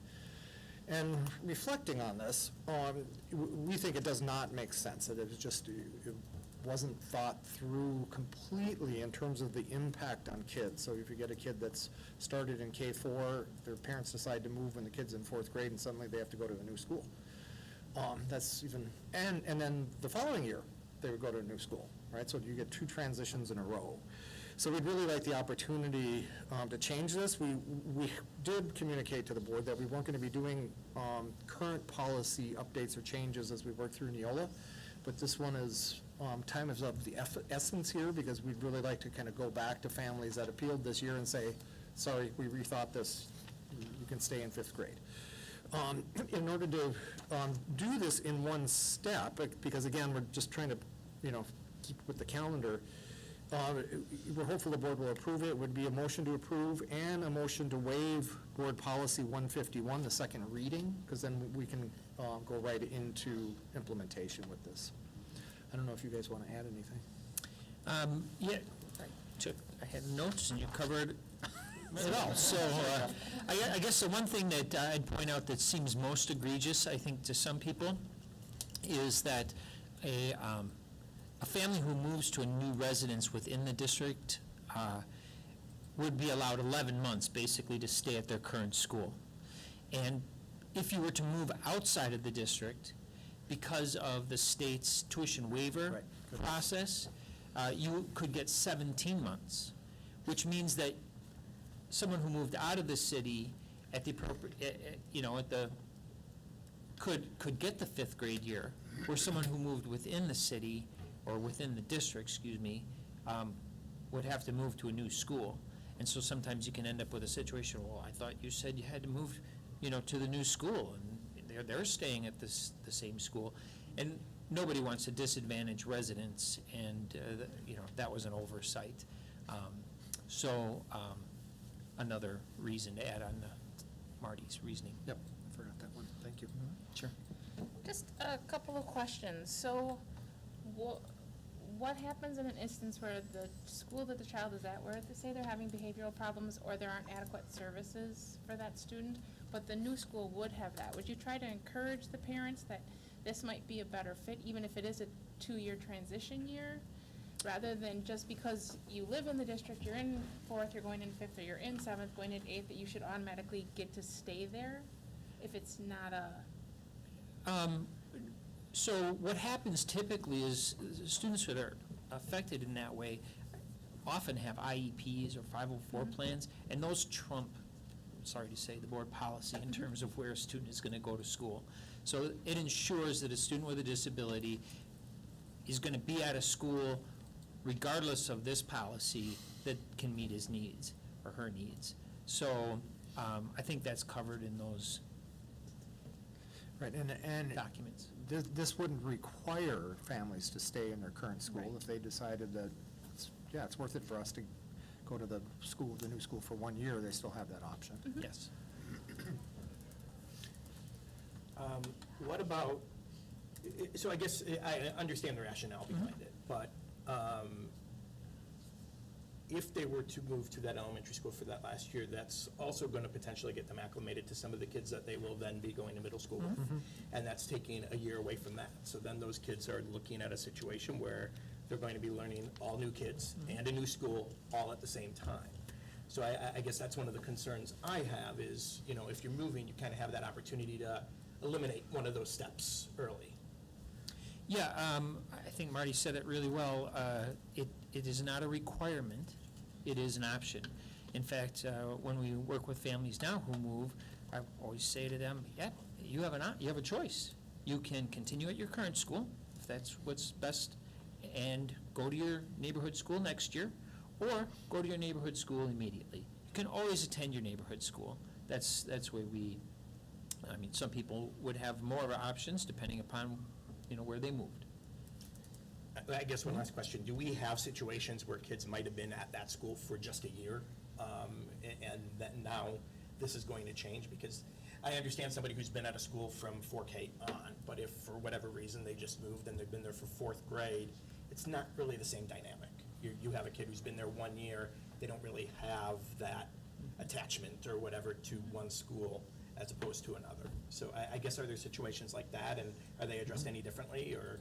And reflecting on this, we think it does not make sense, that it wasn't thought through completely in terms of the impact on kids. So if you get a kid that's started in K-4, their parents decide to move when the kid's in 4th grade, and suddenly they have to go to a new school. That's even, and then the following year, they would go to a new school, right? So you get 2 transitions in a row. So we'd really like the opportunity to change this. We did communicate to the board that we weren't going to be doing current policy updates or changes as we work through Neola, but this one is, time is of the essence here, because we'd really like to kind of go back to families that appealed this year and say, sorry, we rethought this, you can stay in 5th grade. In order to do this in one step, because again, we're just trying to, keep with the calendar, we're hopeful the board will approve it. It would be a motion to approve and a motion to waive Board Policy 151, the second reading, because then we can go right into implementation with this. I don't know if you guys want to add anything. Yeah, I had notes and you covered it all. So I guess the one thing that I'd point out that seems most egregious, I think, to some people, is that a family who moves to a new residence within the district would be allowed 11 months, basically, to stay at their current school. And if you were to move outside of the district, because of the state's tuition waiver process, you could get 17 months, which means that someone who moved out of the city at the appropriate, could get the 5th grade year, or someone who moved within the city, or within the district, would have to move to a new school. And so sometimes you can end up with a situation, well, I thought you said you had to move, to the new school, and they're staying at the same school. And nobody wants to disadvantage residents, and, that was an oversight. Another reason to add on Marty's reasoning. Yep, I forgot that one. Thank you. Sure. Just a couple of questions. So, what happens in an instance where the school that the child is at, where they say they're having behavioral problems or there aren't adequate services for that student, but the new school would have that? Would you try to encourage the parents that this might be a better fit, even if it is a 2-year transition year, rather than just because you live in the district, you're in 4th, you're going in 5th, or you're in 7th, going in 8th, that you should automatically get to stay there if it's not a... So what happens typically is students that are affected in that way often have IEPs or 504 plans, and those trump, sorry to say, the board policy in terms of where a student is going to go to school. So it ensures that a student with a disability is going to be at a school regardless of this policy that can meet his needs or her needs. So I think that's covered in those and documents. This wouldn't require families to stay in their current school. Right. If they decided that, it's worth it for us to go to the new school for 1 year, they still have that option. Yes. What about, so I guess I understand the rationale behind it, but if they were to move to that elementary school for that last year, that's also going to potentially get them acclimated to some of the kids that they will then be going to middle school with. And that's taking a year away from that. So then those kids are looking at a situation where they're going to be learning all new kids and a new school all at the same time. So I guess that's one of the concerns I have is, if you're moving, you kind of have that opportunity to eliminate one of those steps early. Yeah, I think Marty said it really well. It is not a requirement, it is an option. In fact, when we work with families now who move, I always say to them, you have a choice. You can continue at your current school, if that's what's best, and go to your neighborhood school next year, or go to your neighborhood school immediately. You can always attend your neighborhood school. That's where some people would have more of options depending upon where they moved. I guess one last question. Do we have situations where kids might have been at that school for just a year, and that now this is going to change? Because I understand somebody who's been at a school from 4K on, but if for whatever reason they just moved and they've been there for 4th grade, it's not really the same dynamic. you have a kid who's been there 1 year, they don't really have that attachment or whatever to one school as opposed to another. So I guess, are there situations like that, and are they addressed any differently, or?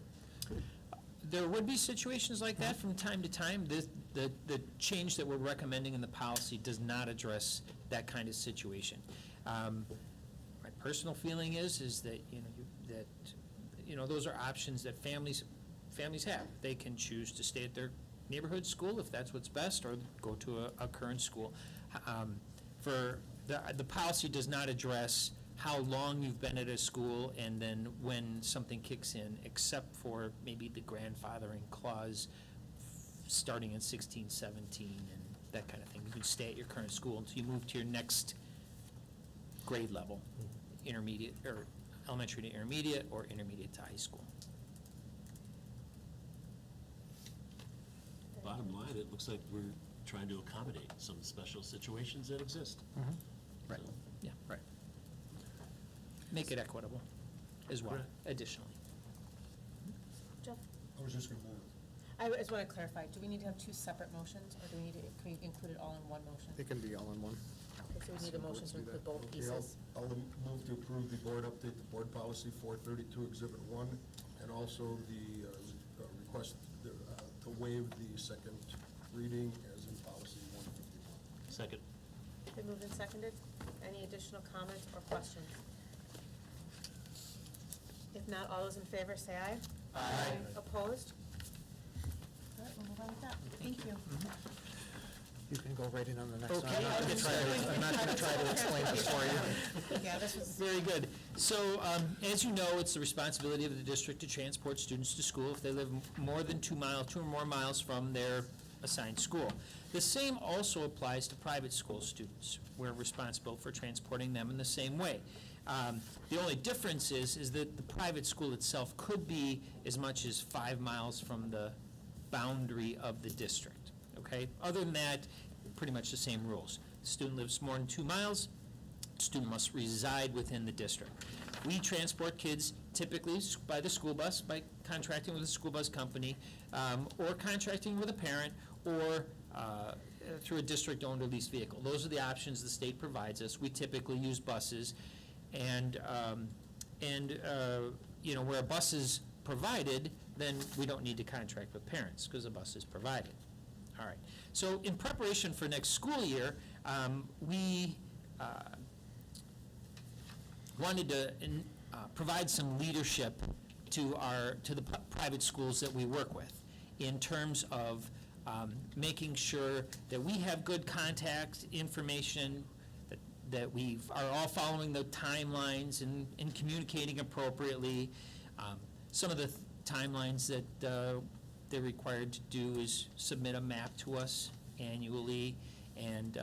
There would be situations like that from time to time. The change that we're recommending in the policy does not address that kind of situation. My personal feeling is that, those are options that families have. They can choose to stay at their neighborhood school if that's what's best, or go to a current school. The policy does not address how long you've been at a school and then when something kicks in, except for maybe the grandfathering clause starting in 16, 17, and that kind of thing. You can stay at your current school until you move to your next grade level, intermediate, or elementary to intermediate, or intermediate to high school. Bottom line, it looks like we're trying to accommodate some special situations that exist. Right. So- Yeah, right. Make it equitable as well, additionally. Jeff? I was just gonna move. I just want to clarify, do we need to have two separate motions, or do we need to, can we include it all in one motion? It can be all in one. Okay, so we need a motion to include both Okay, pieces. I'll move to approve the board update, the board policy 432 Exhibit 1, and also the request to waive the second reading as in policy 151. Second. Been moved and seconded. Any additional comments or questions? If not, all those in favor say aye. Aye. Opposed? All right, we'll move on with that. Thank you. You can go right in on the next one. Okay. I'm not going to try to explain this for you. Yeah, this was. Very good. So, as you know, it's the responsibility of the district to transport students to school if they live more than 2 or more miles from their assigned school. The same also applies to private school students. We're responsible for transporting them in the same way. The only difference is that the private school itself could be as much as 5 miles from the boundary of the district, okay? Other than that, pretty much the same rules. Student lives more than 2 miles, student must reside within the district. We transport kids typically by the school bus, by contracting with a school bus company, or contracting with a parent, or through a district-owned or leased vehicle. Those are the options the state provides us. We typically use buses, and where a bus is provided, then we don't need to contract with parents because the bus is provided. All right. So in preparation for next school year, we wanted to provide some leadership to the private schools that we work with in terms of making sure that we have good contact information, that we are all following the timelines and communicating appropriately. Some of the timelines that they're required to do is submit a map to us annually, and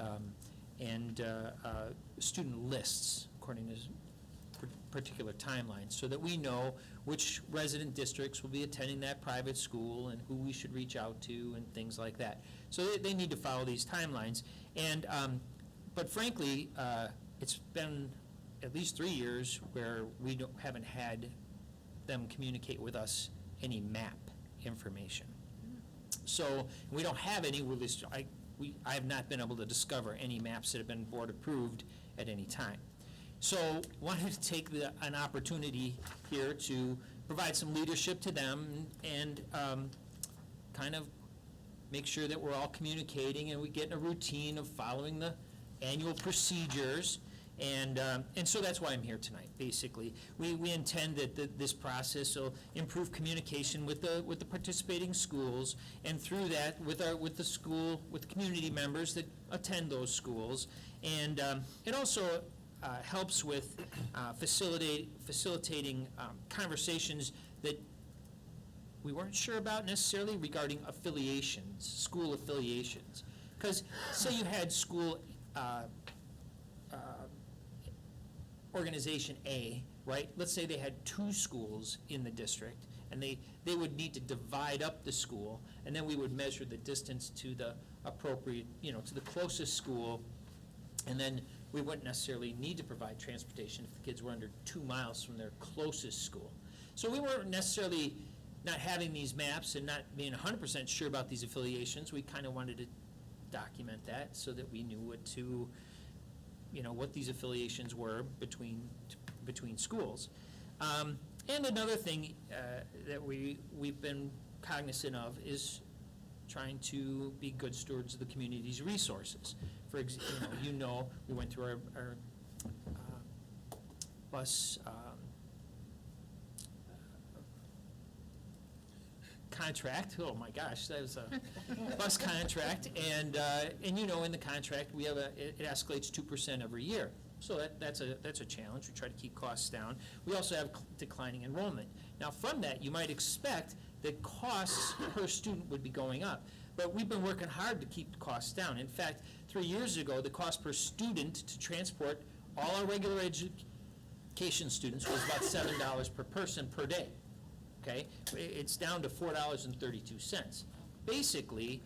student lists according to particular timelines, so that we know which resident districts will be attending that private school and who we should reach out to and things like that. So they need to follow these timelines. And but frankly, it's been at least 3 years where we haven't had them communicate with us any map information. So we don't have any. I have not been able to discover any maps that have been board approved at any time. So wanted to take an opportunity here to provide some leadership to them and kind of make sure that we're all communicating and we get in a routine of following the annual procedures. And so that's why I'm here tonight, basically. We intend that this process will improve communication with the participating schools, and through that, with the community members that attend those schools. And it also helps with facilitating conversations that we weren't sure about necessarily regarding affiliations, school affiliations. Because say you had school organization A, right? Let's say they had 2 schools in the district, and they would need to divide up the school, and then we would measure the distance to the appropriate, to the closest school, and then we wouldn't necessarily need to provide transportation if the kids were under 2 miles from their closest school. So we weren't necessarily not having these maps and not being 100% sure about these affiliations, we kind of wanted to document that so that we knew what these affiliations were between schools. And another thing that we've been cognizant of is trying to be good stewards of the community's resources. For example, we went through our bus contract. Oh my gosh, that was a bus contract, and in the contract we have it escalates 2% every year. So that's a challenge. We try to keep costs down. We also have declining enrollment. Now, from that, you might expect that costs per student would be going up, but we've been working hard to keep the costs down. In fact, 3 years ago, the cost per student to transport all our regular education students was about $7 per person per day. Okay, it's down to $4.32. Basically,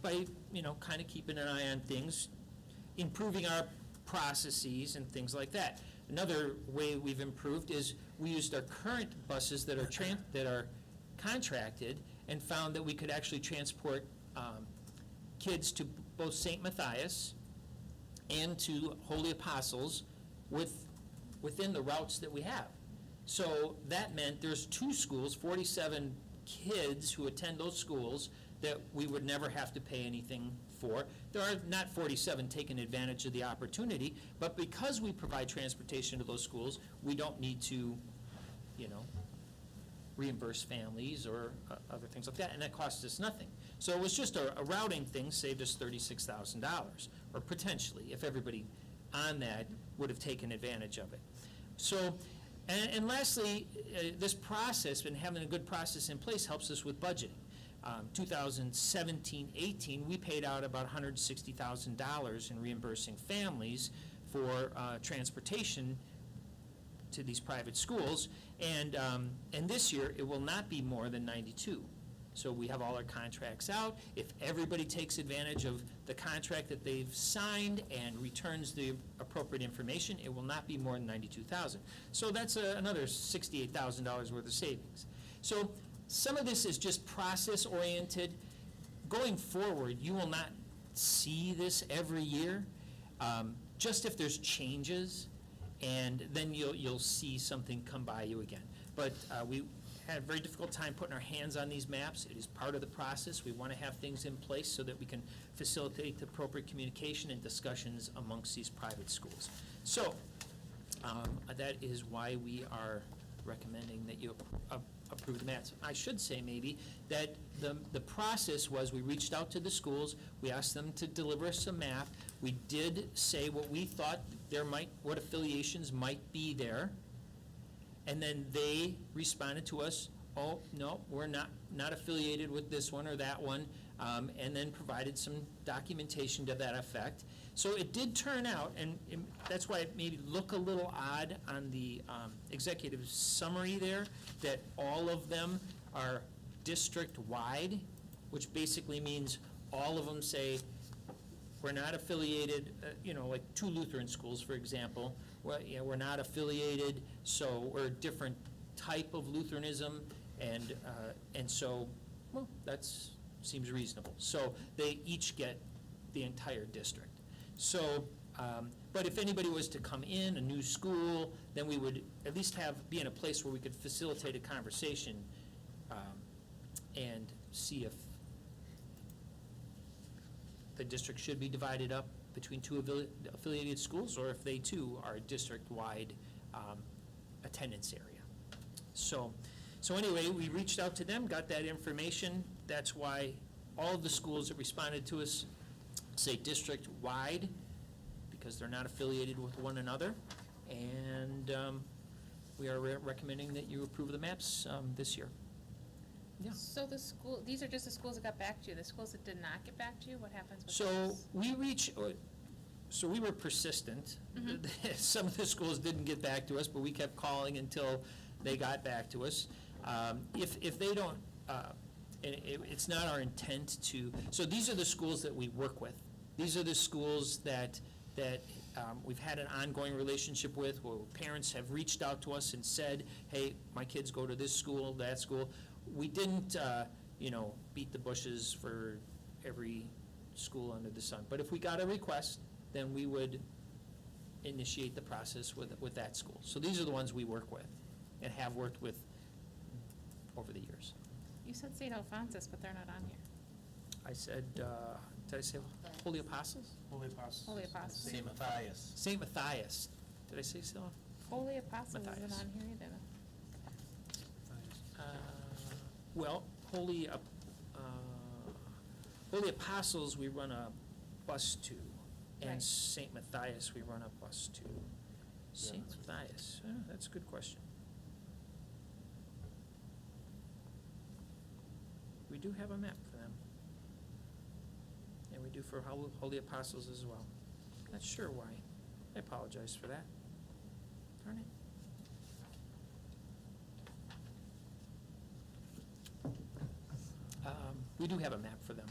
by kind of keeping an eye on things, improving our processes and things like that. Another way we've improved is we used our current buses that are contracted and found that we could actually transport kids to both St. Matthias and to Holy Apostles within the routes that we have. So that meant there's 2 schools, 47 kids who attend those schools that we would never have to pay anything for. There are not 47 taking advantage of the opportunity, but because we provide transportation to those schools, we don't need to, reimburse families or other things like that, and that costs us nothing. So it was just a routing thing, saved us $36,000, or potentially, if everybody on that would have taken advantage of it. So, and lastly, this process, and having a good process in place, helps us with budgeting. 2017-18, we paid out about $160,000 in reimbursing families for transportation to these private schools, and this year it will not be more than 92. So we have all our contracts out. If everybody takes advantage of the contract that they've signed and returns the appropriate information, it will not be more than 92,000. So that's another $68,000 worth of savings. So some of this is just process-oriented. Going forward, you will not see this every year, just if there's changes, and then you'll see something come by you again. But we had a very difficult time putting our hands on these maps. It is part of the process. We want to have things in place so that we can facilitate the appropriate communication and discussions amongst these private schools. So that is why we are recommending that you approve the maps. I should say maybe that the process was we reached out to the schools, we asked them to deliver us a map. We did say what we thought what affiliations might be there, and then they responded to us, oh, no, we're not affiliated with this one or that one, and then provided some documentation to that effect. So it did turn out, and that's why it maybe look a little odd on the executive summary there, that all of them are district-wide, which basically means all of them say, we're not affiliated, like 2 Lutheran schools, for example, we're not affiliated, so we're a different type of Lutheranism, and so, well, that seems reasonable. So they each get the entire district. So, but if anybody was to come in, a new school, then we would at least be in a place where we could facilitate a conversation and see if the district should be divided up between 2 affiliated schools, or if they too are a district-wide attendance area. So anyway, we reached out to them, got that information. That's why all of the schools that responded to us say district-wide, because they're not affiliated with one another. And we are recommending that you approve the maps this year. Yeah. So these are just the schools that got back to you. The schools that did not get back to you, what happens with So those? we were persistent. Mm-hmm. Some of the schools didn't get back to us, but we kept calling until they got back to us. If they don't, and it's not our intent to, so these are the schools that we work with. These are the schools that we've had an ongoing relationship with, where parents have reached out to us and said, hey, my kids go to this school, that school. we didn't, beat the bushes for every school under the sun. But if we got a request, then we would initiate the process with that school. So these are the ones we work with and have worked with over the years. You said St. Alphonsus, but they're not on here. I said, did I say Holy Apostles? Holy Apostles. Holy Apostles. St. Matthias. St. Matthias. Did I say so? Holy Apostles isn't Matthias. on here either. Well, Holy Apostles, we run a bus to, and Right. St. Matthias, we run a bus to. St. Matthias, that's a good question. We do have a map for them. And we do for Holy Apostles as well. Not sure why. I apologize for that. Darn it. We do have a map for them,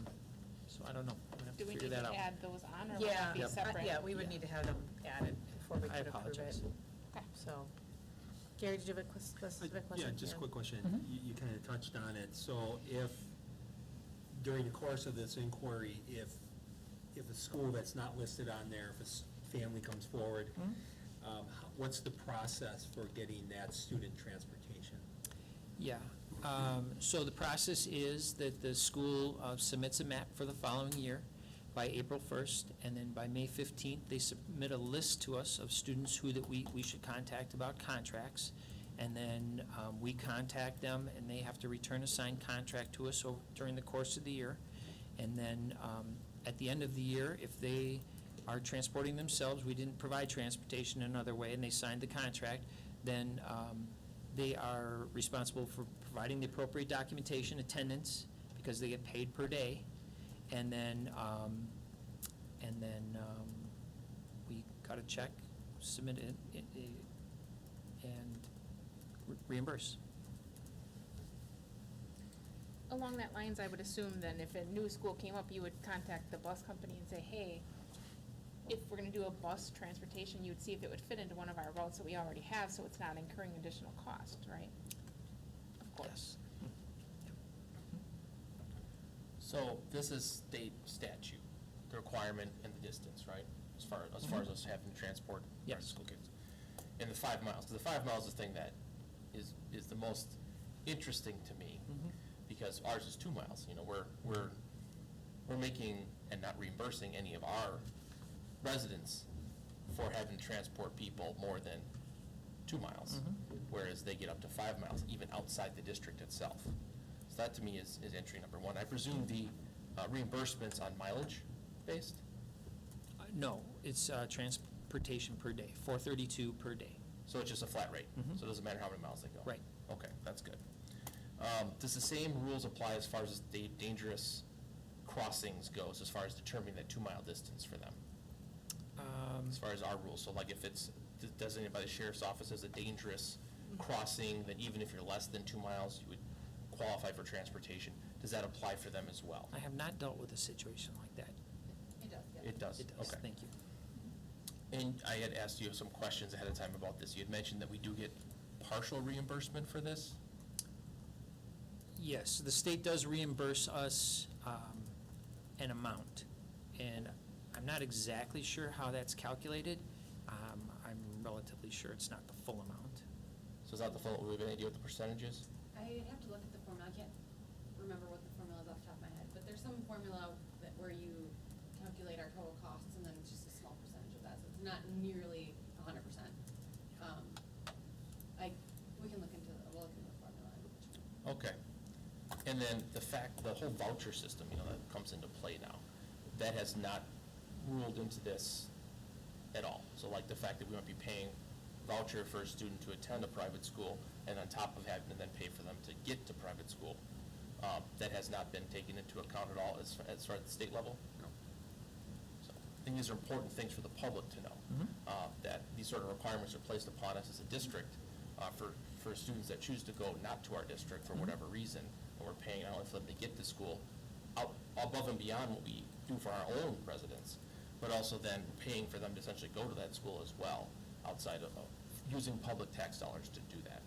so I don't know. I'm gonna have Do to we figure need that to out. add those on, or would Yeah, it be separate? yeah, we would need to have them added before we I could approve it. apologize. Okay. So, Gary, did you have a specific question? Yeah, just a quick question. Mhm. You kind of touched on it. So if, during the course of this inquiry, if a school that's not listed on there, if a family comes forward, what's the process for getting that student transportation? Yeah, so the process is that the school submits a map for the following year by April 1st, and then by May 15th, they submit a list to us of students that we should contact about contracts, and then we contact them, and they have to return a signed contract to us during the course of the year. And then at the end of the year, if they are transporting themselves, we didn't provide transportation another way, and they signed the contract, then they are responsible for providing the appropriate documentation, attendance, because they get paid per day, and then we cut a check, submit it, and reimburse. Along that lines, I would assume then if a new school came up, you would contact the bus company and say, hey, if we're gonna do a bus transportation, you would see if it would fit into one of our routes that we already have, so it's not incurring additional cost, right? Of course. So this is state statute, the requirement and the distance, right? As far as us having to transport our Yes. school kids. And the 5 miles, because the 5 miles is the thing that is the most interesting to me, because ours is 2 miles. You know, we're making and not reimbursing any of our residents for having to transport people more than 2 miles, whereas they get up to 5 miles, even outside the district itself. So that to me is entry number one. I presume the reimbursements on mileage based? No, it's transportation per day, $4.32 per day. So it's just a flat rate? Mhm. So it doesn't matter how many miles they go? Right. Okay, that's good. Does the same rules apply as far as the dangerous crossings goes, as far as determining that 2 mile distance for them? As far as our rules, so like if it's designated by the sheriff's office as a dangerous crossing, then even if you're less than 2 miles, you would qualify for transportation. Does that apply for them as well? I have not dealt with a situation like that. It does, yeah. It does? It does, Okay. thank you. And I had asked you some questions ahead of time about this. You had mentioned that we do get partial reimbursement for this? Yes, the state does reimburse us an amount, and I'm not exactly sure how that's calculated. I'm relatively sure it's not the full amount. So is that the full, do we have any idea what the percentage is? I have to look at the formula, I can't remember what the formula is off the top of my head, but there's some formula where you calculate our total costs, and then it's just a small percentage of that, so it's not nearly 100%. We can look into, we'll look into the formula. Okay. And then the whole voucher system, that comes into play now, that has not ruled into this at all. So like the fact that we might be paying voucher for a student to attend a private school, and on top of having to then pay for them to get to private school, that has not been taken into account at all as far as the state level? No. So I think these are important things for the public to know, that these sort of requirements are placed upon us as a district for students that choose to go not to our district for whatever reason, and we're paying not only for them to get to school, above and beyond what we do for our own residents, but also then paying for them to essentially go to that school as well, outside of using public tax dollars to do that.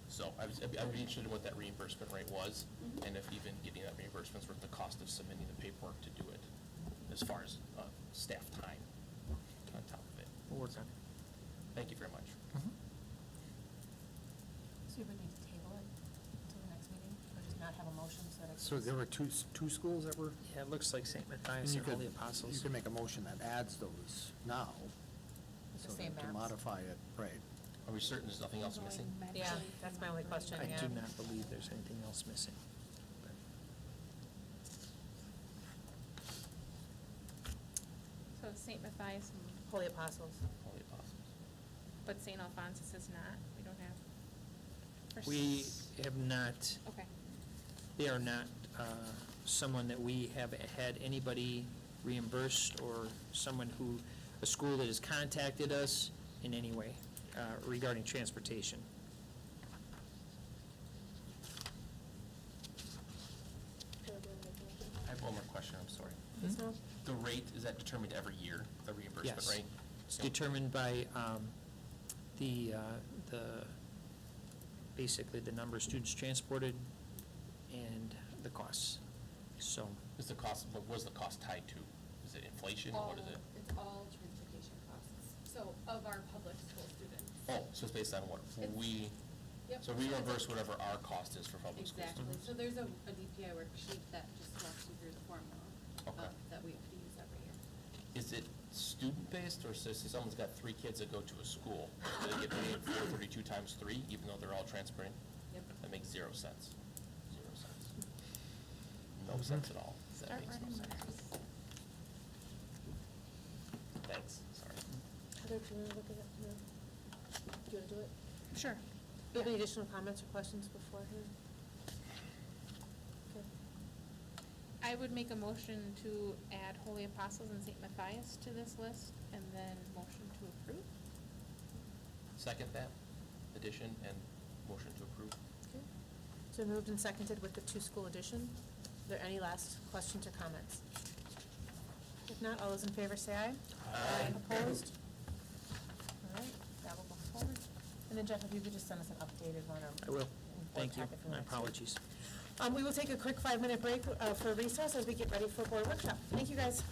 So I'd be interested in what that reimbursement rate was, and if even getting that reimbursement's worth the cost of submitting the paperwork to do it, as far as staff time on top of it. We'll work on it. Thank you very much. So you would need to table it until the next meeting, or just not have a motion so that it's. So there were two schools that were? Yeah, it looks like St. and Matthias you and could- Holy Apostles. You could make a motion that adds those now. With the so same that To maps. modify it, right. Are we certain there's nothing else missing? Yeah, that's my only question, I yeah. do not believe there's anything else missing. So St. Matthias, and- Holy Apostles. Holy Apostles. but St. Alphonsus is not, we don't have. or We s- have not, Okay. they are not someone that we have had anybody reimbursed or someone who, a school that has contacted us in any way regarding transportation. I have one more question, I'm sorry. Yes, ma'am? The rate, is that determined every year, the reimbursement Yes. rate? It's determined by the, basically the number of students transported and the costs. So, Is the cost, what is the cost tied to? Is it inflation, what is it? It's all transportation costs, so of our public school students. Oh, so it's based on what we, Yep. so we reimburse whatever our cost is for public schools. Exactly, so there's a DPI worksheet that just walks you through the formula Okay. that we have to use every year. Is it student-based, or so someone's got 3 kids that go to a school, do they get paid 432 times 3, even though they're all transferring? Yep. That makes 0 cents. 0 cents. No sense at all. That Start makes no writing sense. letters. Thanks, sorry. Heather, do you want to look at it? No? Do you want to do it? Sure. Do you have any additional comments or questions beforehand? Okay. I would make a motion to add Holy Apostles and St. Matthias to this list, and then motion to approve. Second that, addition and motion to approve. Okay. So moved and seconded with the 2-school addition. Are there any last questions or comments? If not, all those in favor say aye. Aye. Opposed? All right, that will go forward. And then Jeff, if you could just send us an updated one or. I will. board Thank you. packet for My next week. apologies. We will take a quick 5-minute break for recess as we get ready for board workshop. Thank you, guys.